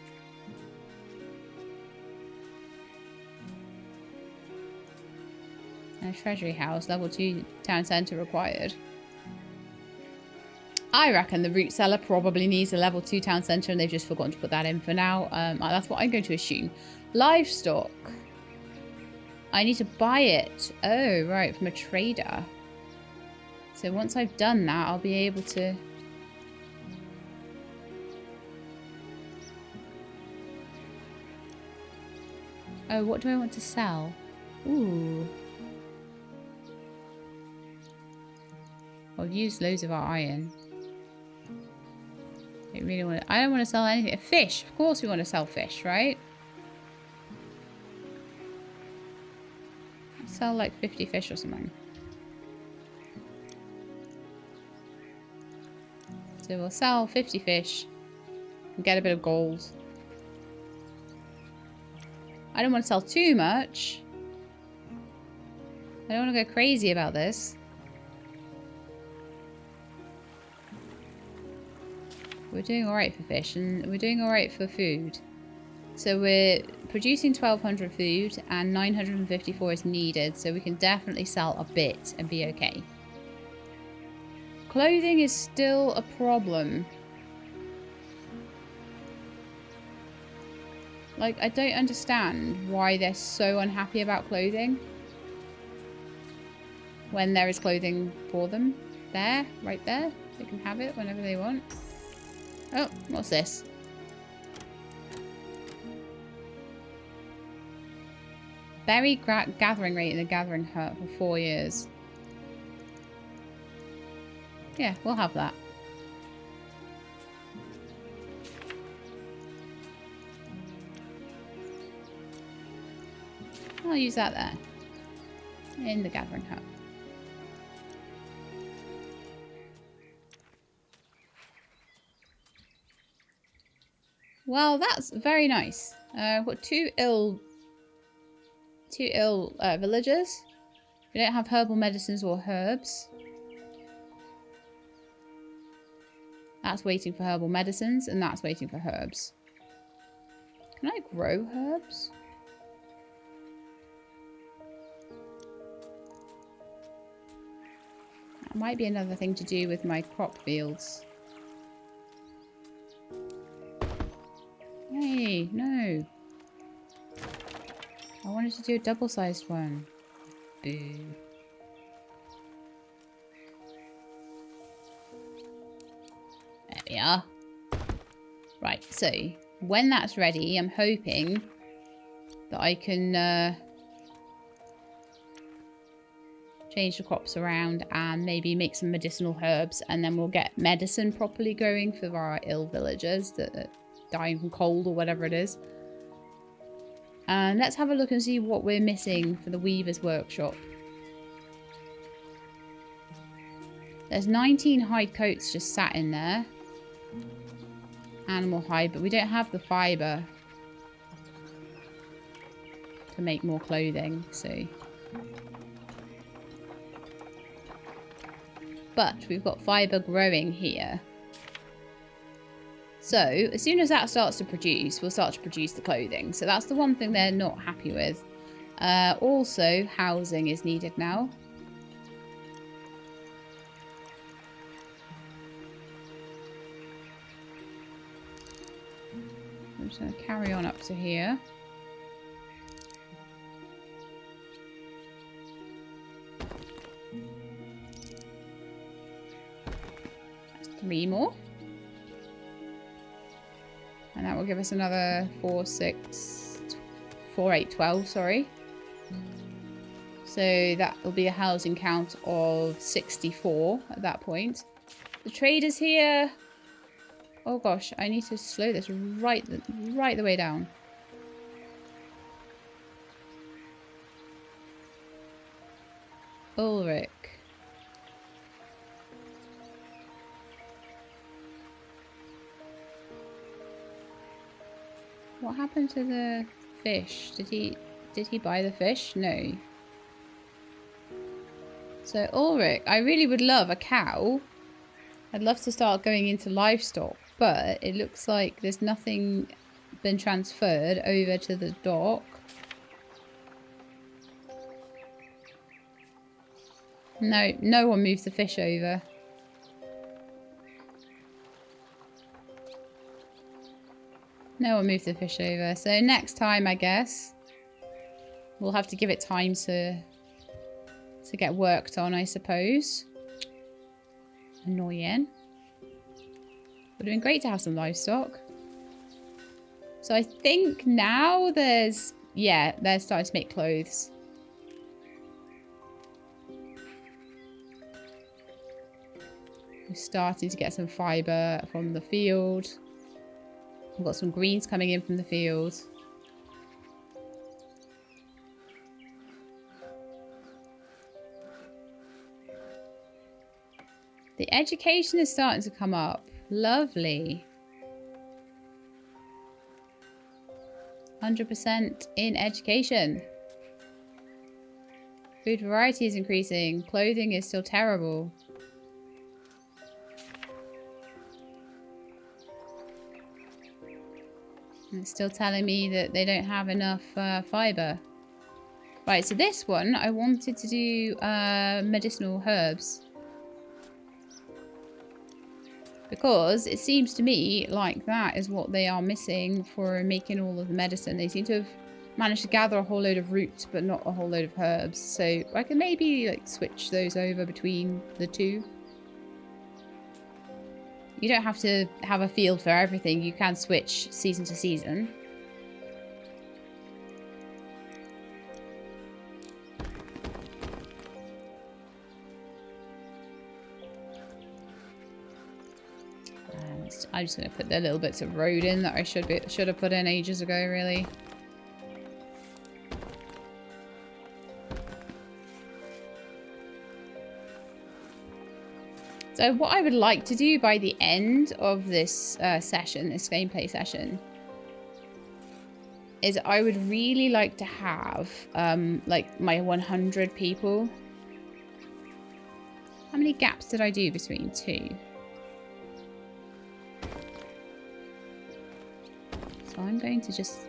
And a treasury house, level 2 town centre required. I reckon the root cellar probably needs a level 2 town centre and they've just forgotten to put that in for now. That's what I'm going to assume. Livestock. I need to buy it. Oh, right, from a trader. So once I've done that, I'll be able to... Oh, what do I want to sell? Ooh. I've used loads of our iron. I don't want to sell anything. Fish. Of course we want to sell fish, right? Sell like 50 fish or something. So we'll sell 50 fish and get a bit of gold. I don't want to sell too much. I don't want to go crazy about this. We're doing alright for fish and we're doing alright for food. So we're producing 1200 food and 954 is needed, so we can definitely sell a bit and be okay. Clothing is still a problem. Like, I don't understand why they're so unhappy about clothing. When there is clothing for them. There, right there. They can have it whenever they want. Oh, what's this? Berry gathering rate in the gathering hut for 4 years. Yeah, we'll have that. I'll use that there. In the gathering hut. Well, that's very nice. I've got two ill villagers. We don't have herbal medicines or herbs. That's waiting for herbal medicines, and that's waiting for herbs. Can I grow herbs? That might be another thing to do with my crop fields. Hey, no. I wanted to do a double-sized one. Boo. There we are. Right, so when that's ready, I'm hoping that I can change the crops around and maybe make some medicinal herbs, and then we'll get medicine properly going for our ill villagers that are dying from cold or whatever it is. And let's have a look and see what we're missing for the Weaver's Workshop. There's 19 hide coats just sat in there. Animal hide, but we don't have the fibre to make more clothing, so. But we've got fibre growing here. So as soon as that starts to produce, we'll start to produce the clothing. So that's the one thing they're not happy with. Also, housing is needed now. I'm just going to carry on up to here. That's 3 more. And that will give us another 4, 6, 4, 8, 12, sorry. So that will be a housing count of 64 at that point. The trader's here. Oh gosh, I need to slow this right the way down. Ulrich. What happened to the fish? Did he buy the fish? No. So Ulrich, I really would love a cow. I'd love to start going into livestock, but it looks like there's nothing been transferred over to the dock. No, no one moved the fish over. No one moved the fish over. So next time, I guess, we'll have to give it time to get worked on, I suppose. Annoying. Would have been great to have some livestock. So I think now there's... Yeah, they're starting to make clothes. We're starting to get some fibre from the field. We've got some greens coming in from the field. The education is starting to come up. Lovely. 100% in education. Food variety is increasing. Clothing is still terrible. And it's still telling me that they don't have enough fibre. Right, so this one, I wanted to do medicinal herbs. Because it seems to me like that is what they are missing for making all of the medicine. They seem to have managed to gather a whole load of roots, but not a whole load of herbs. So I can maybe like switch those over between the two. You don't have to have a field for everything. You can switch season to season. I'm just going to put the little bits of road in that I should have put in ages ago, really. So what I would like to do by the end of this session, this gameplay session, is I would really like to have like my 100 people. How many gaps did I do between 2? So I'm going to just...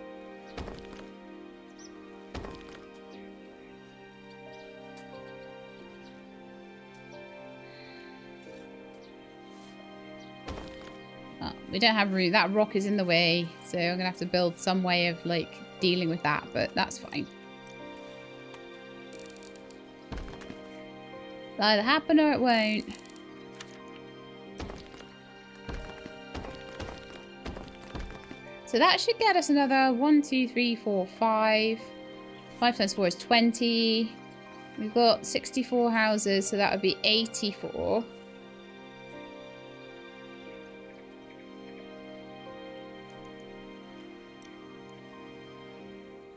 Oh, we don't have room. That rock is in the way, so I'm going to have to build some way of like dealing with that, but that's fine. It'll either happen or it won't. So that should get us another 1, 2, 3, 4, 5. 5 times 4 is 20. We've got 64 houses, so that would be 84.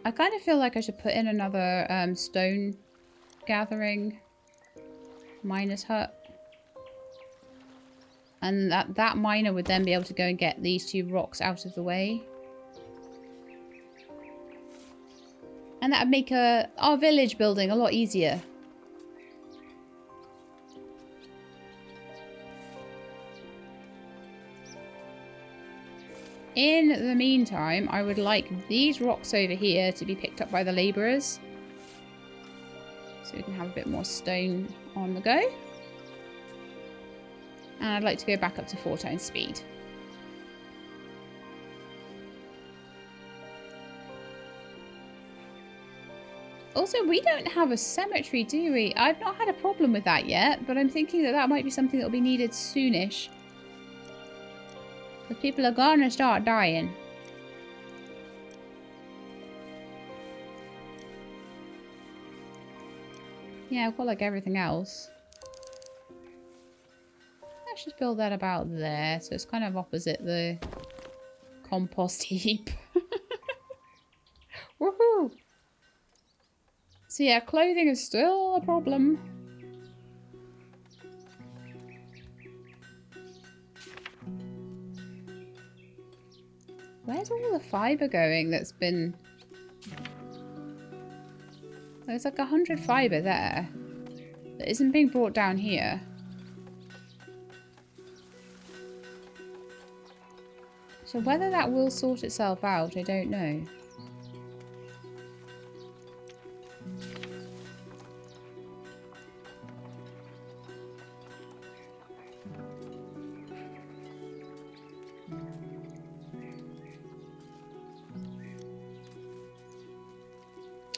I kind of feel like I should put in another stone gathering miner's hut. And that miner would then be able to go and get these 2 rocks out of the way. And that would make our village building a lot easier. In the meantime, I would like these rocks over here to be picked up by the labourers. So we can have a bit more stone on the go. And I'd like to go back up to 4 times speed. Also, we don't have a cemetery, do we? I've not had a problem with that yet, but I'm thinking that that might be something that will be needed soonish. Because people are gonna start dying. Yeah, I've got like everything else. Let's just build that about there. So it's kind of opposite the compost heap. Woohoo! So yeah, clothing is still a problem. Where's all the fibre going that's been... There's like 100 fibre there that isn't being brought down here. So whether that will sort itself out, I don't know.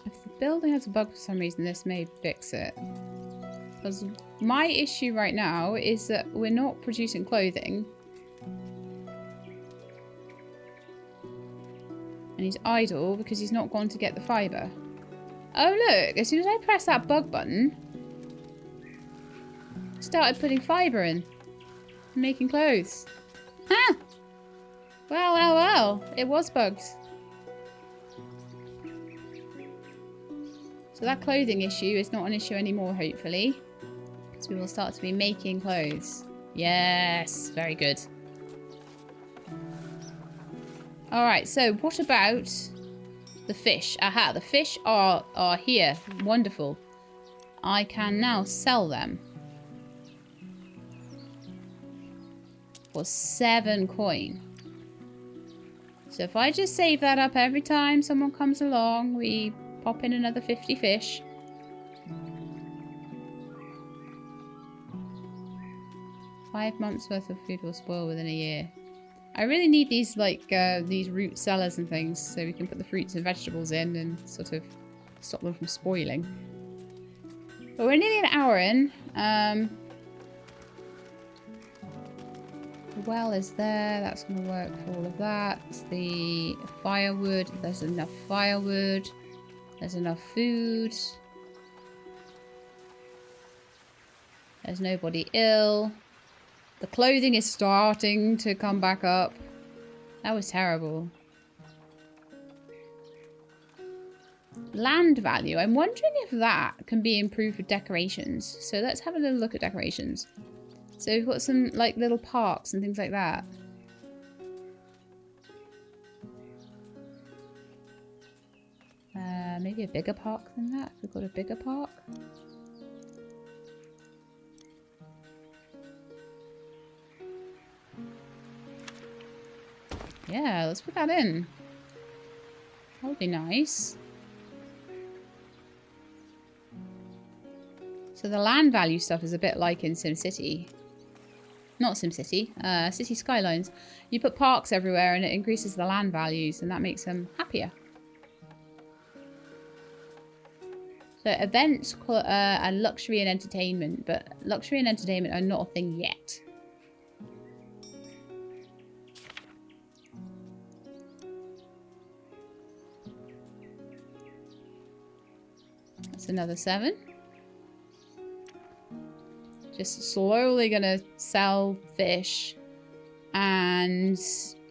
If the building has a bug for some reason, this may fix it. Because my issue right now is that we're not producing clothing. And he's idle because he's not gone to get the fibre. Oh look, as soon as I press that bug button, I started putting fibre in. And making clothes. Huh! Well, it was bugged. So that clothing issue is not an issue anymore, hopefully. Because we will start to be making clothes. Yes, very good. Alright, so what about the fish? Aha, the fish are here. Wonderful. I can now sell them. For 7 coin. So if I just save that up every time someone comes along, we pop in another 50 fish. Five months worth of food will spoil within a year. I really need these, like, these root cellars and things so we can put the fruits and vegetables in and sort of stop them from spoiling. But we're nearly an hour in. The well is there. That's going to work for all of that. The firewood. There's enough firewood. There's enough food. There's nobody ill. The clothing is starting to come back up. That was terrible. Land value. I'm wondering if that can be improved with decorations. So let's have a little look at decorations. So we've got some like little parks and things like that. Maybe a bigger park than that. We've got a bigger park. Yeah, let's put that in. That would be nice. So the land value stuff is a bit like in SimCity. Not SimCity, City Skylines. You put parks everywhere and it increases the land values and that makes them happier. So events and luxury and entertainment, but luxury and entertainment are not a thing yet. That's another 7. Just slowly gonna sell fish. And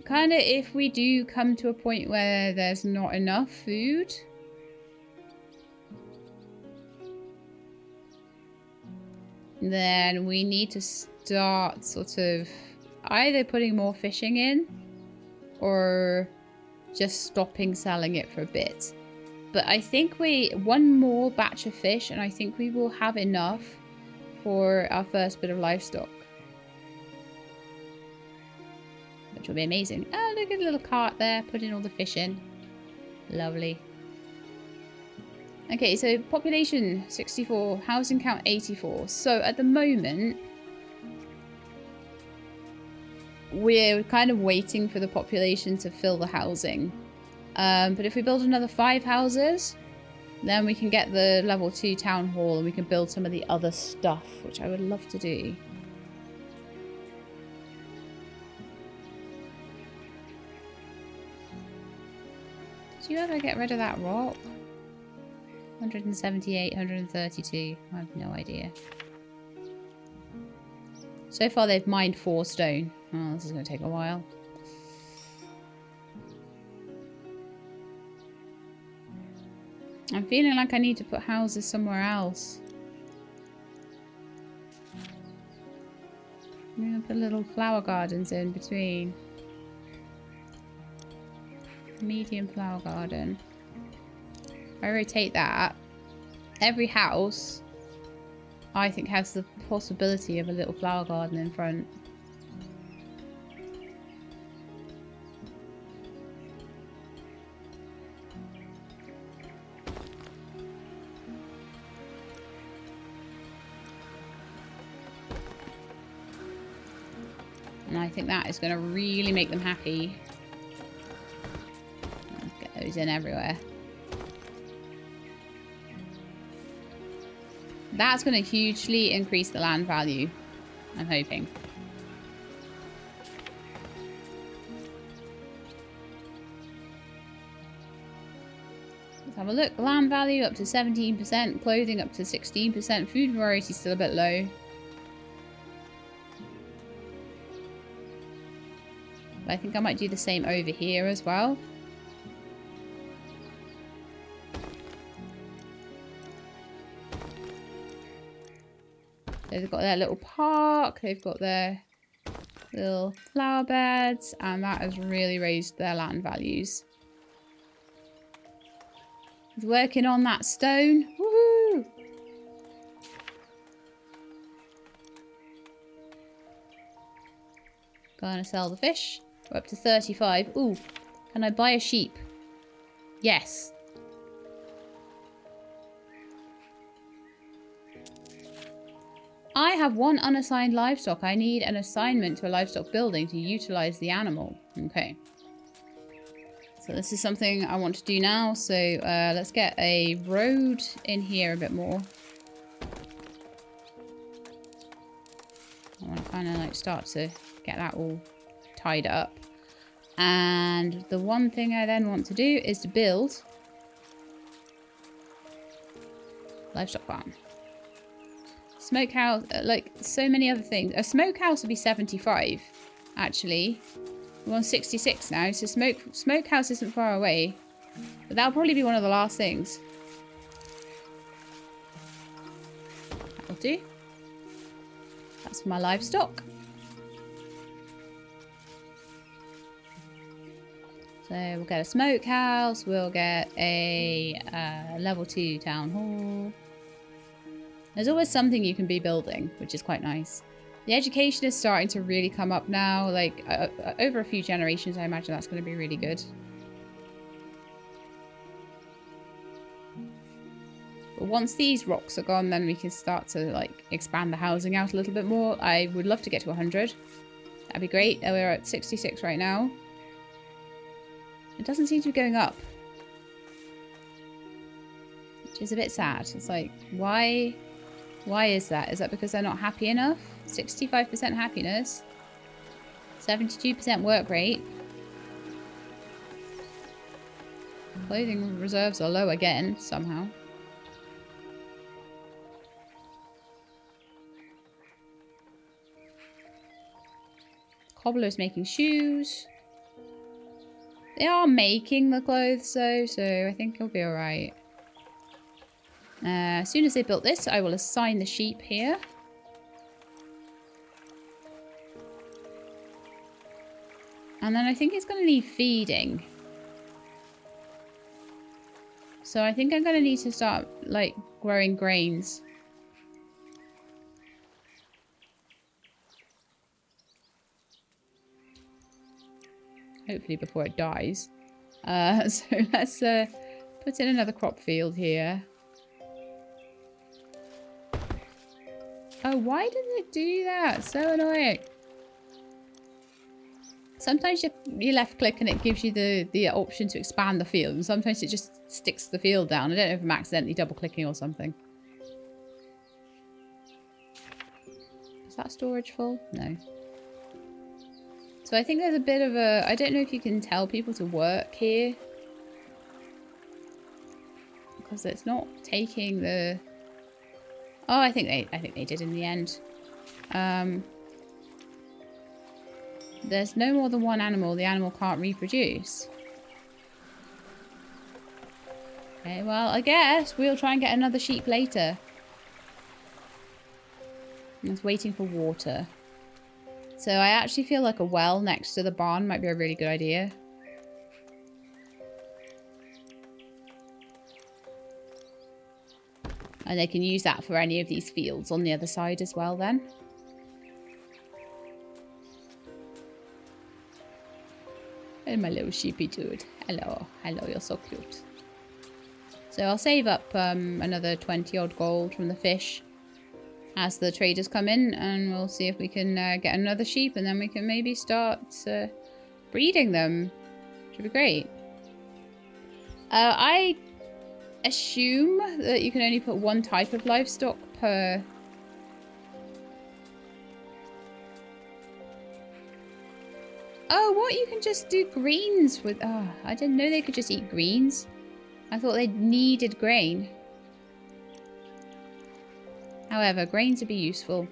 kind of if we do come to a point where there's not enough food, then we need to start sort of either putting more fishing in or just stopping selling it for a bit. But I think one more batch of fish and I think we will have enough for our first bit of livestock. which will be amazing. Oh, look at the little cart there, putting all the fish in. Lovely. Okay, so population 64, housing count 84. So at the moment, we're kind of waiting for the population to fill the housing. But if we build another 5 houses, then we can get the level 2 town hall and we can build some of the other stuff, which I would love to do. Do you ever get rid of that rock? 178, 132. I have no idea. So far they've mined 4 stone. Oh, this is going to take a while. I'm feeling like I need to put houses somewhere else. I'm going to put little flower gardens in between. Medium flower garden. If I rotate that, every house I think has the possibility of a little flower garden in front. And I think that is going to really make them happy. Let's get those in everywhere. That's going to hugely increase the land value, I'm hoping. Let's have a look. Land value up to 17%, clothing up to 16%, food variety still a bit low. But I think I might do the same over here as well. They've got their little park, they've got their little flower beds, and that has really raised their land values. He's working on that stone. Woohoo! Gonna sell the fish. We're up to 35. Ooh, can I buy a sheep? Yes. I have 1 unassigned livestock. I need an assignment to a livestock building to utilize the animal. Okay. So this is something I want to do now. So let's get a road in here a bit more. I want to kind of like start to get that all tied up. And the one thing I then want to do is to build livestock farm. Smokehouse, like so many other things. A smokehouse would be 75, actually. We're on 66 now, so smokehouse isn't far away. But that'll probably be one of the last things. That'll do. That's for my livestock. So we'll get a smokehouse, we'll get a level 2 town hall. There's always something you can be building, which is quite nice. The education is starting to really come up now. Like, over a few generations, I imagine that's going to be really good. But once these rocks are gone, then we can start to, like, expand the housing out a little bit more. I would love to get to 100. That'd be great. We're at 66 right now. It doesn't seem to be going up. Which is a bit sad. It's like, why is that? Is that because they're not happy enough? 65% happiness. 72% work rate. Clothing reserves are low again, somehow. Cobbler's making shoes. They are making the clothes though, so I think it'll be alright. As soon as they built this, I will assign the sheep here. And then I think it's going to need feeding. So I think I'm going to need to start, like, growing grains. Hopefully before it dies. So let's put in another crop field here. Oh, why did it do that? So annoying. Sometimes you left click and it gives you the option to expand the field. And sometimes it just sticks the field down. I don't know if I'm accidentally double clicking or something. Is that storage full? No. So I think there's a bit of a... I don't know if you can tell people to work here. Because it's not taking the... Oh, I think they did in the end. There's no more than one animal. The animal can't reproduce. Okay, well, I guess we'll try and get another sheep later. It's waiting for water. So I actually feel like a well next to the barn might be a really good idea. And they can use that for any of these fields on the other side as well then. And my little sheepy dude. Hello. Hello, you're so cute. So I'll save up another 20 odd gold from the fish as the traders come in, and we'll see if we can get another sheep, and then we can maybe start breeding them. Should be great. I assume that you can only put one type of livestock per... Oh, what? You can just do greens with... Oh, I didn't know they could just eat greens. I thought they needed grain. However, grains would be useful.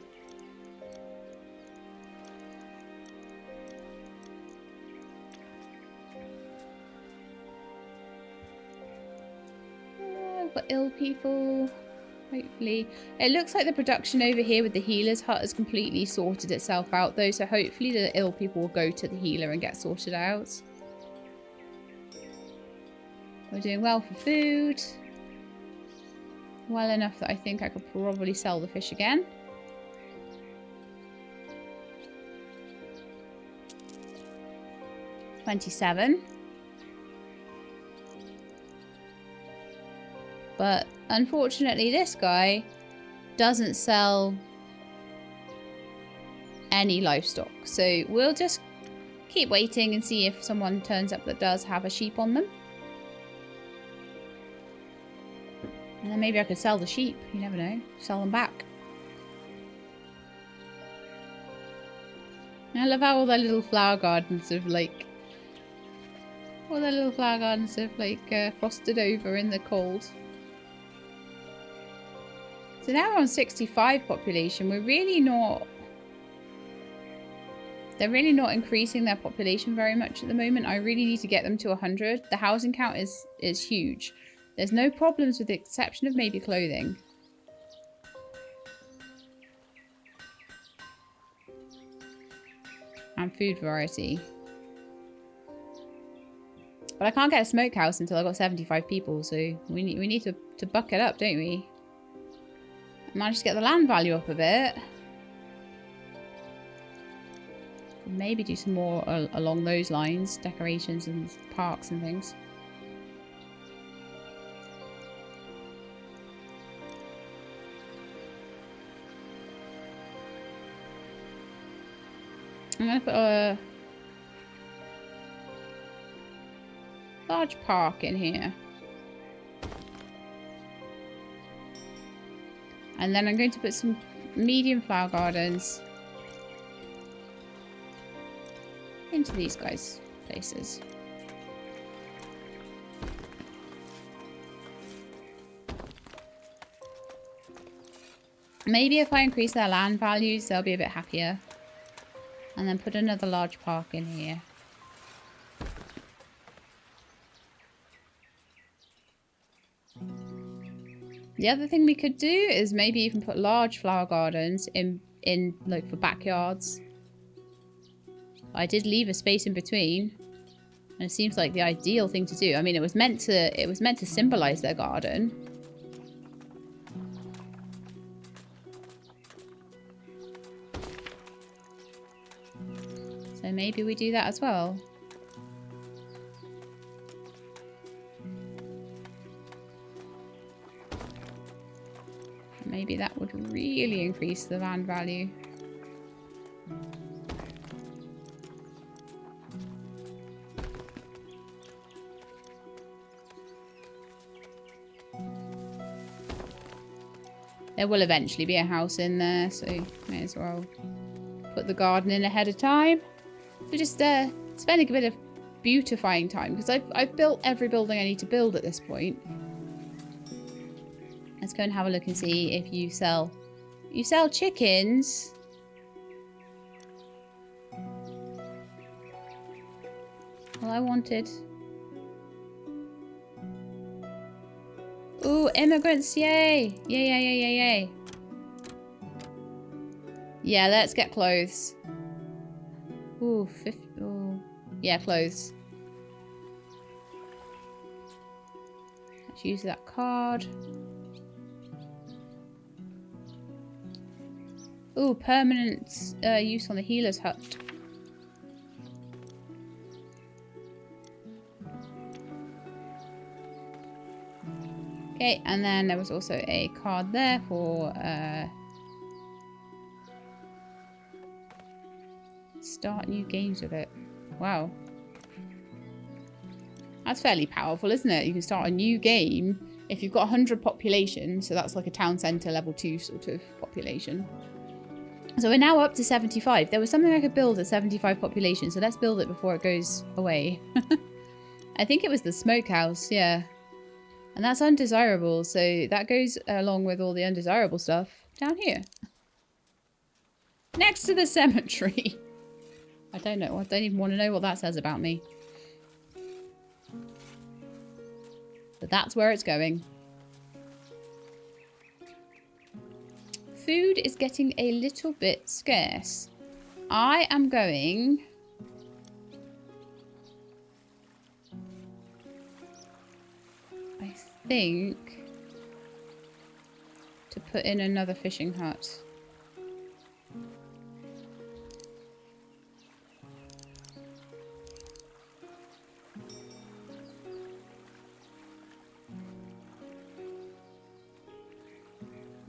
Got ill people. Hopefully. It looks like the production over here with the healer's hut has completely sorted itself out though, so hopefully the ill people will go to the healer and get sorted out. We're doing well for food. Well enough that I think I could probably sell the fish again. $27. But unfortunately this guy doesn't sell any livestock. So we'll just keep waiting and see if someone turns up that does have a sheep on them. And then maybe I could sell the sheep. You never know. Sell them back. I love how all their little flower gardens have like... All their little flower gardens have like frosted over in the cold. So now we're on 65 population. We're really not... They're really not increasing their population very much at the moment. I really need to get them to 100. The housing count is huge. There's no problems with the exception of maybe clothing. And food variety. But I can't get a smokehouse until I've got 75 people, so we need to buck it up, don't we? I managed to get the land value up a bit. Maybe do some more along those lines. Decorations and parks and things. I'm going to put a large park in here. And then I'm going to put some medium flower gardens into these guys' places. Maybe if I increase their land values, they'll be a bit happier. And then put another large park in here. The other thing we could do is maybe even put large flower gardens in like for backyards. I did leave a space in between, and it seems like the ideal thing to do. I mean, it was meant to symbolize their garden. So maybe we do that as well. Maybe that would really increase the land value. There will eventually be a house in there, so may as well put the garden in ahead of time. We're just spending a bit of beautifying time, because I've built every building I need to build at this point. Let's go and have a look and see if you sell chickens. Well, I wanted... Ooh, immigrants, yay! Yay, yay, yay, yay, yay. Yeah, let's get clothes. Ooh, ooh. Yeah, clothes. Let's use that card. Ooh, permanent use on the healer's hut. Okay, and then there was also a card there for start new games with it. Wow. That's fairly powerful, isn't it? You can start a new game if you've got 100 population, so that's like a town centre level 2 sort of population. So we're now up to 75. There was something I could build at 75 population, so let's build it before it goes away. I think it was the smokehouse, yeah. And that's undesirable, so that goes along with all the undesirable stuff down here. Next to the cemetery. I don't know. I don't even want to know what that says about me. But that's where it's going. Food is getting a little bit scarce. I am going... I think to put in another fishing hut.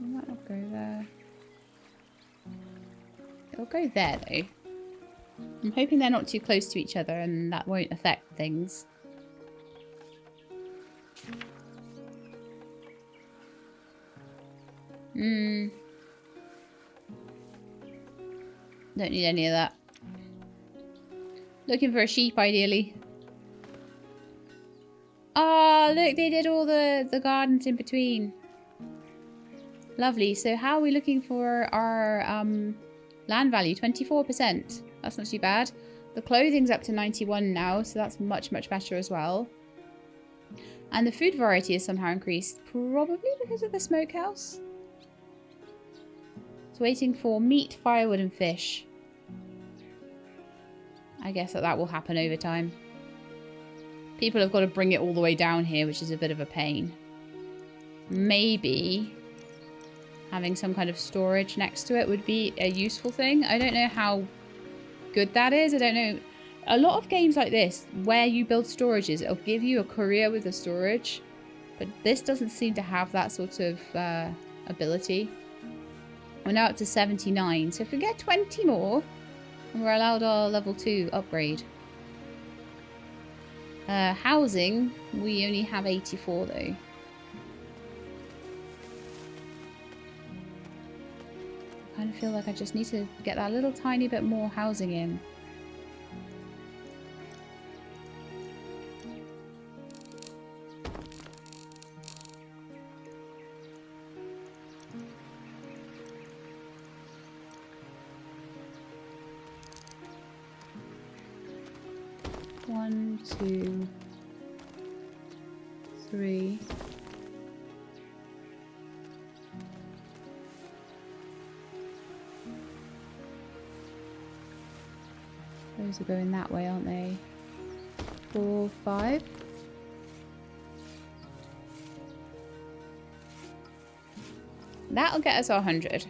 It might not go there. It'll go there though. I'm hoping they're not too close to each other and that won't affect things. Don't need any of that. Looking for a sheep, ideally. Oh, look, they did all the gardens in between. Lovely. So how are we looking for our land value? 24%. That's not too bad. The clothing's up to 91 now, so that's much, much better as well. And the food variety is somehow increased, probably because of the smokehouse. It's waiting for meat, firewood, and fish. I guess that will happen over time. People have got to bring it all the way down here, which is a bit of a pain. Maybe having some kind of storage next to it would be a useful thing. I don't know how good that is. I don't know. A lot of games like this, where you build storages, it'll give you a career with the storage. But this doesn't seem to have that sort of ability. We're now up to 79. So if we get 20 more, we're allowed our level 2 upgrade. Housing, we only have 84 though. I kind of feel like I just need to get that little tiny bit more housing in. One, two, three. Those are going that way, aren't they? 4, 5. That'll get us 100.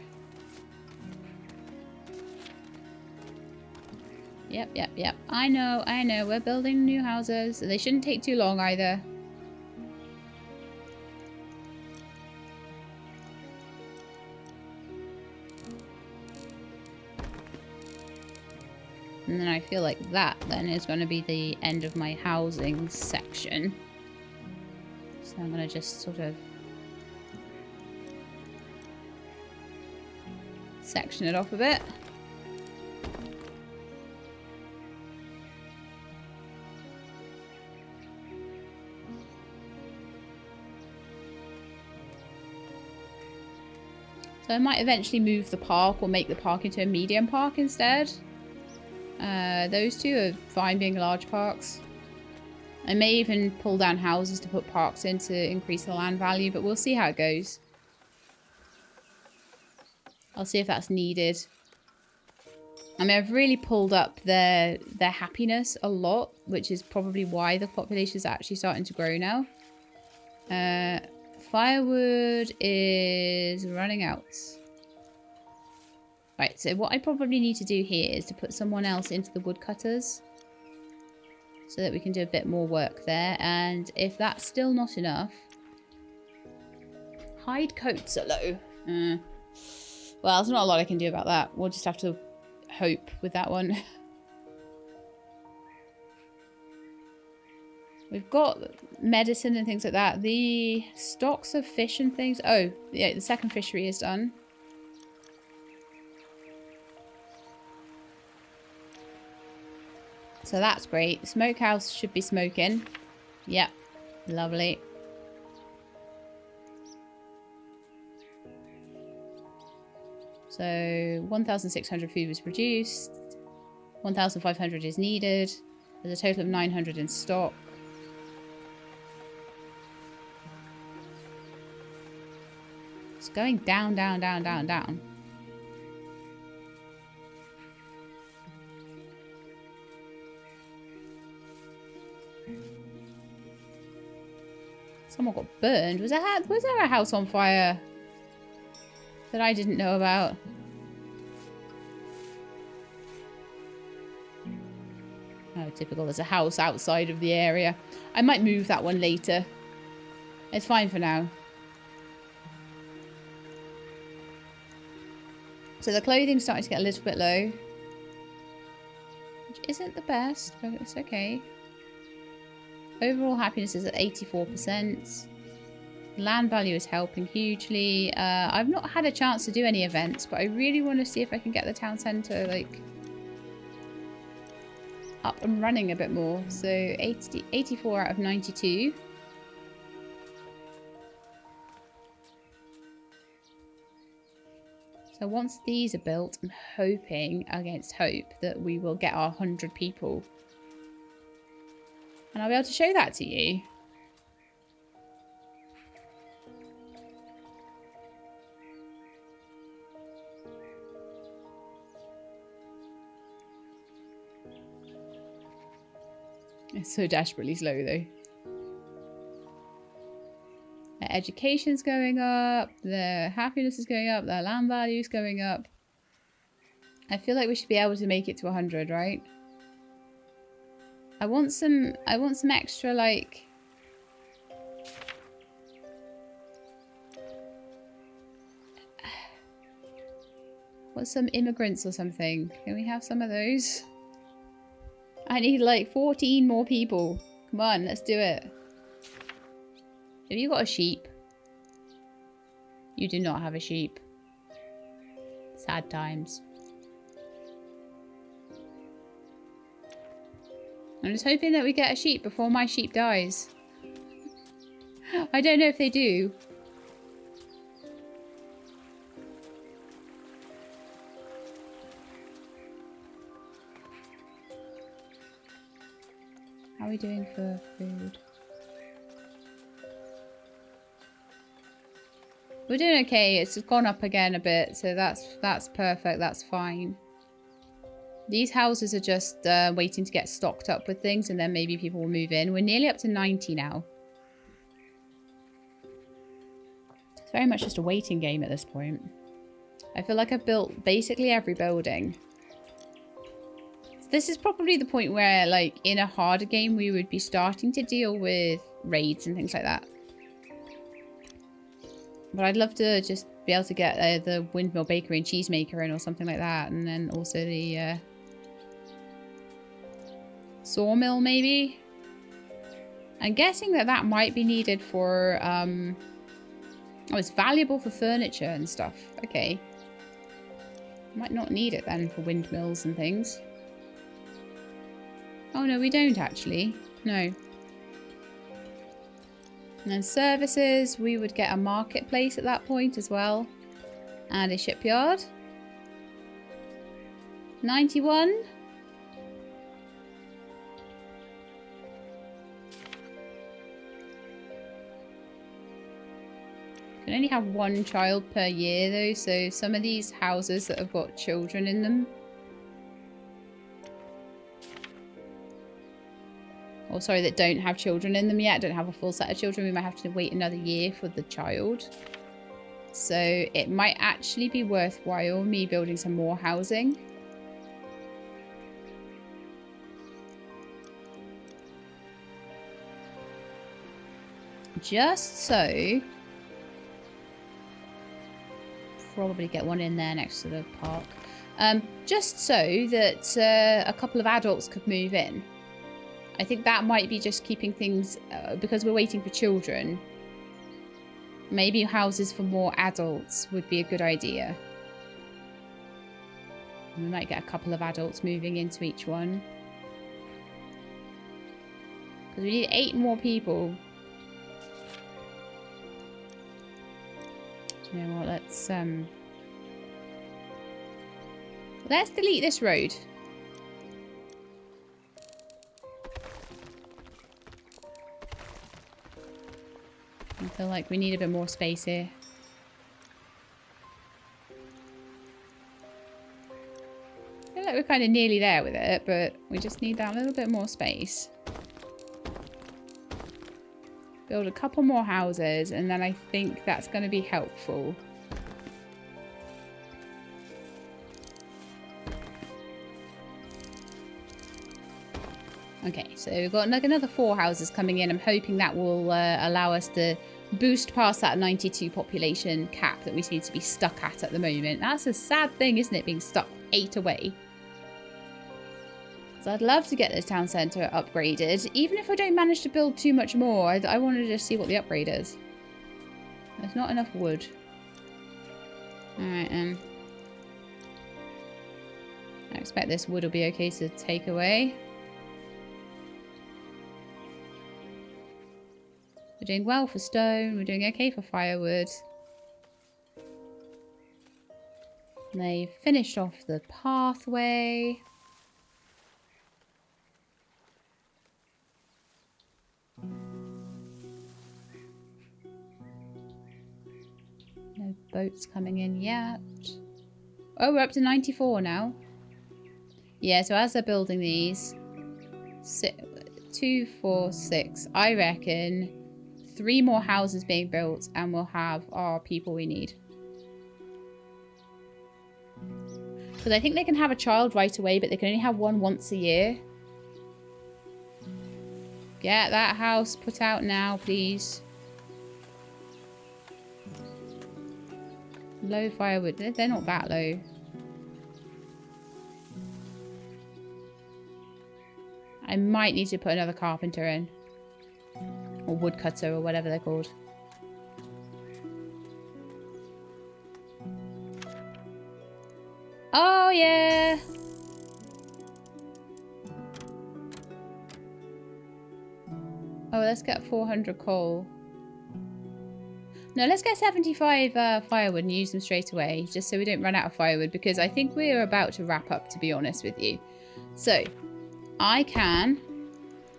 Yep. I know. We're building new houses. They shouldn't take too long either. And then I feel like that then is going to be the end of my housing section. So I'm going to just sort of section it off a bit. So I might eventually move the park or make the park into a medium park instead. Those two are fine being large parks. I may even pull down houses to put parks in to increase the land value, but we'll see how it goes. I'll see if that's needed. I mean, I've really pulled up their happiness a lot, which is probably why the population is actually starting to grow now. Firewood is running out. Right, so what I probably need to do here is to put someone else into the woodcutters so that we can do a bit more work there. And if that's still not enough, hide coats are low. Well, there's not a lot I can do about that. We'll just have to hope with that one. We've got medicine and things like that. The stocks of fish and things. Oh, yeah, the second fishery is done. So that's great. The smokehouse should be smoking. Yep. Lovely. So 1,600 food was produced. 1,500 is needed. There's a total of 900 in stock. It's going down, down, down, down, down. Someone got burned. Was there a house on fire that I didn't know about? Oh, typical. There's a house outside of the area. I might move that one later. It's fine for now. So the clothing's starting to get a little bit low. Which isn't the best, but it's okay. Overall happiness is at 84%. Land value is helping hugely. I've not had a chance to do any events, but I really want to see if I can get the town centre, like, up and running a bit more. So 84 out of 92. So once these are built, I'm hoping against hope that we will get our 100 people. And I'll be able to show that to you. It's so desperately slow though. Their education's going up, their happiness is going up, their land value is going up. I feel like we should be able to make it to 100, right? I want some extra, like, want some immigrants or something. Can we have some of those? I need like 14 more people. Come on, let's do it. Have you got a sheep? You do not have a sheep. Sad times. I'm just hoping that we get a sheep before my sheep dies. I don't know if they do. How are we doing for food? We're doing okay. It's gone up again a bit, so that's perfect. That's fine. These houses are just waiting to get stocked up with things, and then maybe people will move in. We're nearly up to 90 now. It's very much just a waiting game at this point. I feel like I've built basically every building. This is probably the point where, like, in a harder game, we would be starting to deal with raids and things like that. But I'd love to just be able to get the windmill bakery and cheesemaker in or something like that. And then also the Sawmill, maybe? I'm guessing that that might be needed for, oh, it's valuable for furniture and stuff. Okay. Might not need it then for windmills and things. Oh, no, we don't actually. No. And then services, we would get a marketplace at that point as well. And a shipyard. 91. Can only have one child per year though, so some of these houses that have got children in them, or sorry, that don't have children in them yet, don't have a full set of children, we might have to wait another year for the child. So it might actually be worthwhile me building some more housing. Just so... probably get one in there next to the park. Just so that a couple of adults could move in. I think that might be just keeping things... because we're waiting for children. Maybe houses for more adults would be a good idea. We might get a couple of adults moving into each one. Because we need 8 more people. You know what, let's delete this road. I feel like we need a bit more space here. I feel like we're kind of nearly there with it, but we just need that little bit more space. Build a couple more houses, and then I think that's going to be helpful. Okay, so we've got like another 4 houses coming in. I'm hoping that will allow us to boost past that 92 population cap that we seem to be stuck at the moment. That's a sad thing, isn't it, being stuck 8 away? So I'd love to get this town centre upgraded. Even if I don't manage to build too much more, I want to just see what the upgrade is. There's not enough wood. Alright, I expect this wood will be okay to take away. We're doing well for stone. We're doing okay for firewood. And they finished off the pathway. No boats coming in yet. Oh, we're up to 94 now. Yeah, so as they're building these, 2, 4, 6, I reckon 3 more houses being built and we'll have our people we need. Because I think they can have a child right away, but they can only have one once a year. Get that house put out now, please. Low firewood. They're not that low. I might need to put another carpenter in. Or woodcutter or whatever they're called. Oh, yeah! Oh, let's get 400 coal. No, let's get 75 firewood and use them straight away, just so we don't run out of firewood, because I think we're about to wrap up, to be honest with you. So, I can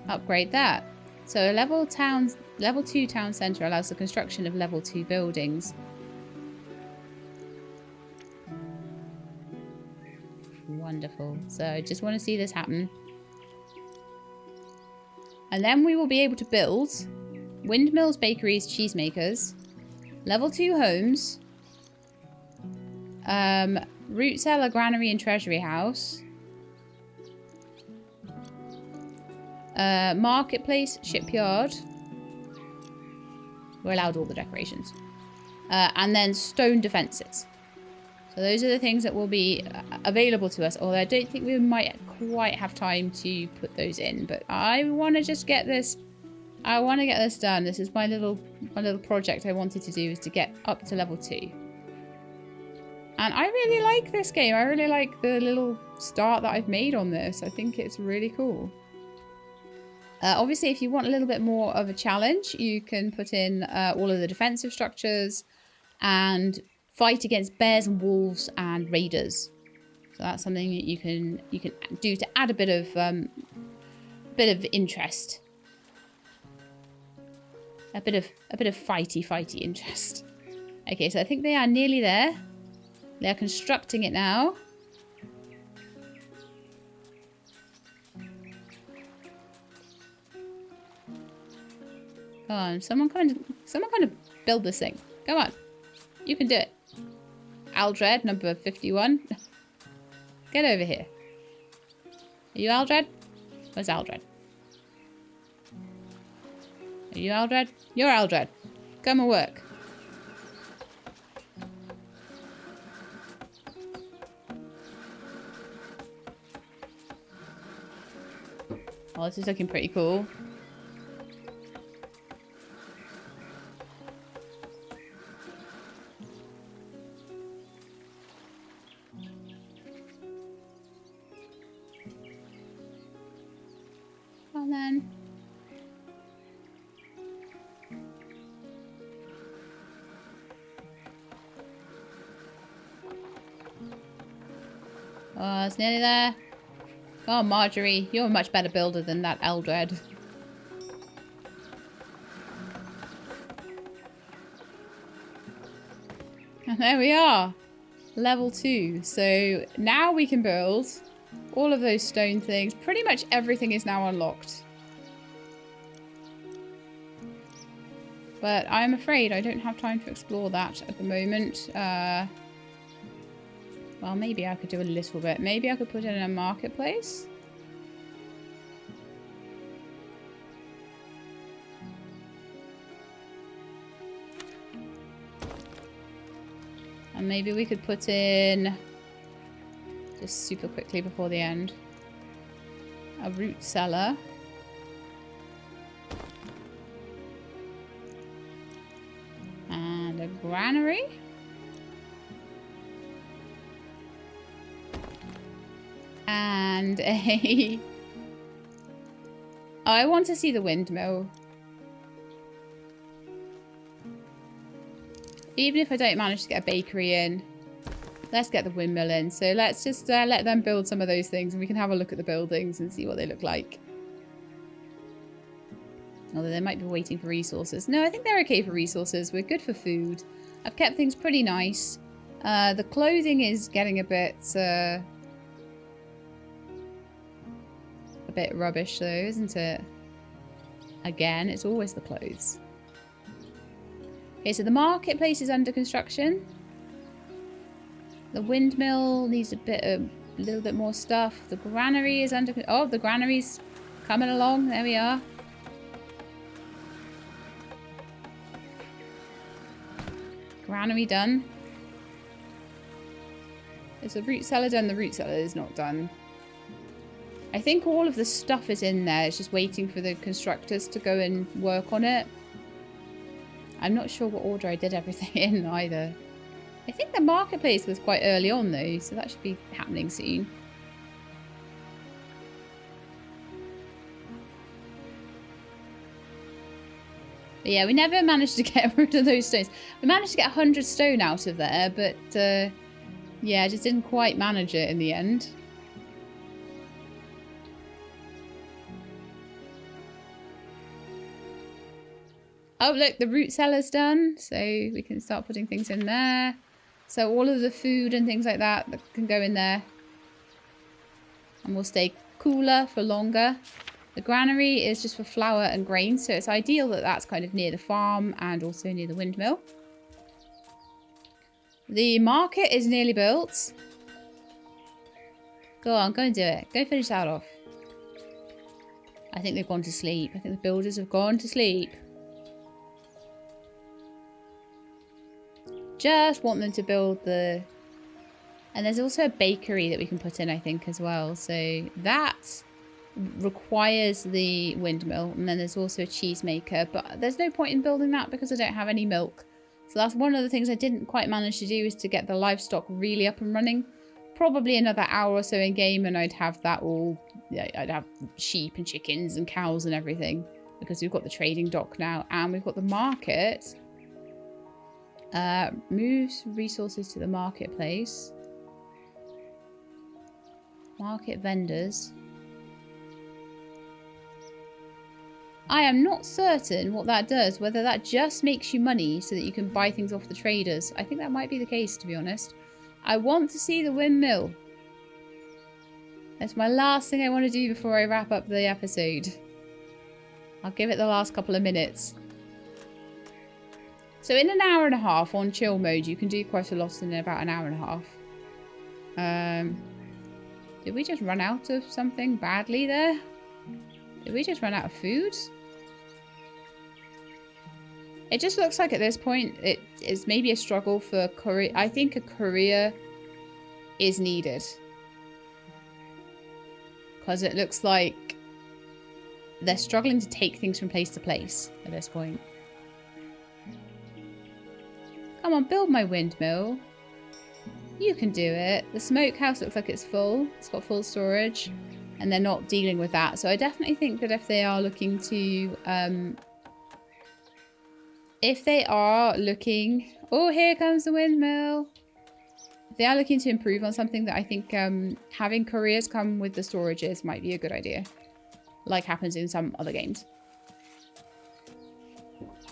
upgrade that. So, a level 2 town centre allows the construction of level 2 buildings. Wonderful. So, I just want to see this happen. And then we will be able to build windmills, bakeries, cheesemakers, level 2 homes, root cellar, granary and treasury house, marketplace, shipyard. We're allowed all the decorations. And then stone defences. So those are the things that will be available to us. Although I don't think we might quite have time to put those in. But I want to just get this. I want to get this done. This is my little project I wanted to do, is to get up to level 2. And I really like this game. I really like the little start that I've made on this. I think it's really cool. Obviously, if you want a little bit more of a challenge, you can put in all of the defensive structures and fight against bears and wolves and raiders. So that's something that you can do to add a bit of interest, a bit of fighty interest. Okay, so I think they are nearly there. They're constructing it now. Come on, someone kind of build this thing. Come on, you can do it. Aldred, number 51. Get over here. Are you Aldred? Where's Aldred? Are you Aldred? You're Aldred. Come and work. Oh, this is looking pretty cool. And then oh, it's nearly there. Oh, Marjorie, you're a much better builder than that Eldred. And there we are. Level 2. So now we can build all of those stone things. Pretty much everything is now unlocked. But I'm afraid I don't have time to explore that at the moment. Well, maybe I could do a little bit. Maybe I could put it in a marketplace. And maybe we could put in, just super quickly before the end, a root cellar. And a granary. And a... Oh, I want to see the windmill. Even if I don't manage to get a bakery in, let's get the windmill in. So let's just let them build some of those things and we can have a look at the buildings and see what they look like. Although they might be waiting for resources. No, I think they're okay for resources. We're good for food. I've kept things pretty nice. The clothing is getting a bit rubbish though, isn't it? Again, it's always the clothes. Okay, so the marketplace is under construction. The windmill needs a little bit more stuff. The granary is under... Oh, the granary's coming along. There we are. Granary done. Is the root cellar done? The root cellar is not done. I think all of the stuff is in there. It's just waiting for the constructors to go and work on it. I'm not sure what order I did everything in either. I think the marketplace was quite early on though, so that should be happening soon. But yeah, we never managed to get rid of those stones. We managed to get 100 stone out of there, but yeah, just didn't quite manage it in the end. Oh, look, the root cellar's done. So we can start putting things in there. So all of the food and things like that can go in there. And will stay cooler for longer. The granary is just for flour and grain. So it's ideal that that's kind of near the farm and also near the windmill. The market is nearly built. Go on, go and do it. Go finish that off. I think they've gone to sleep. I think the builders have gone to sleep. Just want them to build the And there's also a bakery that we can put in, I think, as well. So that requires the windmill. And then there's also a cheesemaker. But there's no point in building that because I don't have any milk. So that's one of the things I didn't quite manage to do, is to get the livestock really up and running. Probably another hour or so in game and I'd have that all... Yeah, I'd have sheep and chickens and cows and everything. Because we've got the trading dock now. And we've got the market. Moves resources to the marketplace. Market vendors. I am not certain what that does. Whether that just makes you money so that you can buy things off the traders. I think that might be the case, to be honest. I want to see the windmill. That's my last thing I want to do before I wrap up the episode. I'll give it the last couple of minutes. So in an hour and a half on chill mode, you can do quite a lot in about an hour and a half. Did we just run out of something badly there? Did we just run out of food? It just looks like at this point it is maybe a struggle for courier. I think a courier is needed. Because it looks like they're struggling to take things from place to place at this point. Come on, build my windmill. You can do it. The smokehouse looks like it's full. It's got full storage. And they're not dealing with that. So I definitely think that if they are looking to... Oh, here comes the windmill. If they are looking to improve on something, that I think having couriers come with the storages might be a good idea. Like happens in some other games.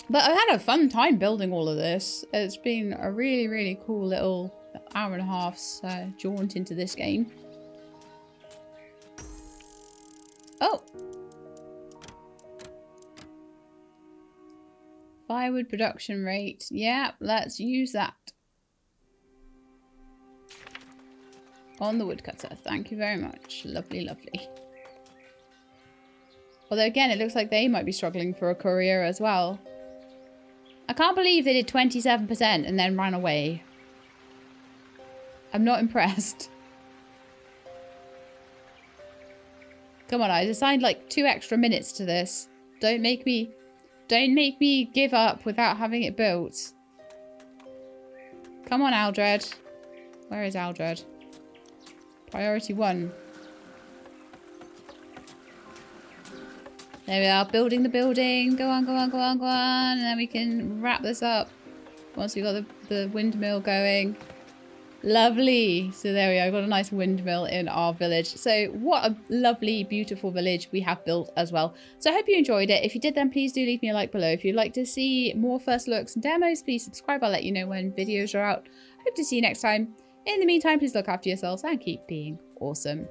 But I've had a fun time building all of this. It's been a really, really cool little hour and a half's jaunt into this game. Oh! Firewood production rate. Yeah, let's use that. On the woodcutter. Thank you very much. Lovely, lovely. Although again, it looks like they might be struggling for a courier as well. I can't believe they did 27% and then ran away. I'm not impressed. Come on, I assigned like 2 extra minutes to this. Don't make me give up without having it built. Come on, Aldred. Where is Aldred? Priority 1. There we are, building the building. Go on, go on, go on, go on. And then we can wrap this up once we've got the windmill going. Lovely. So there we are. We've got a nice windmill in our village. So what a lovely, beautiful village we have built as well. So I hope you enjoyed it. If you did, then please do leave me a like below. If you'd like to see more first looks and demos, please subscribe. I'll let you know when videos are out. Hope to see you next time. In the meantime, please look after yourselves and keep being awesome.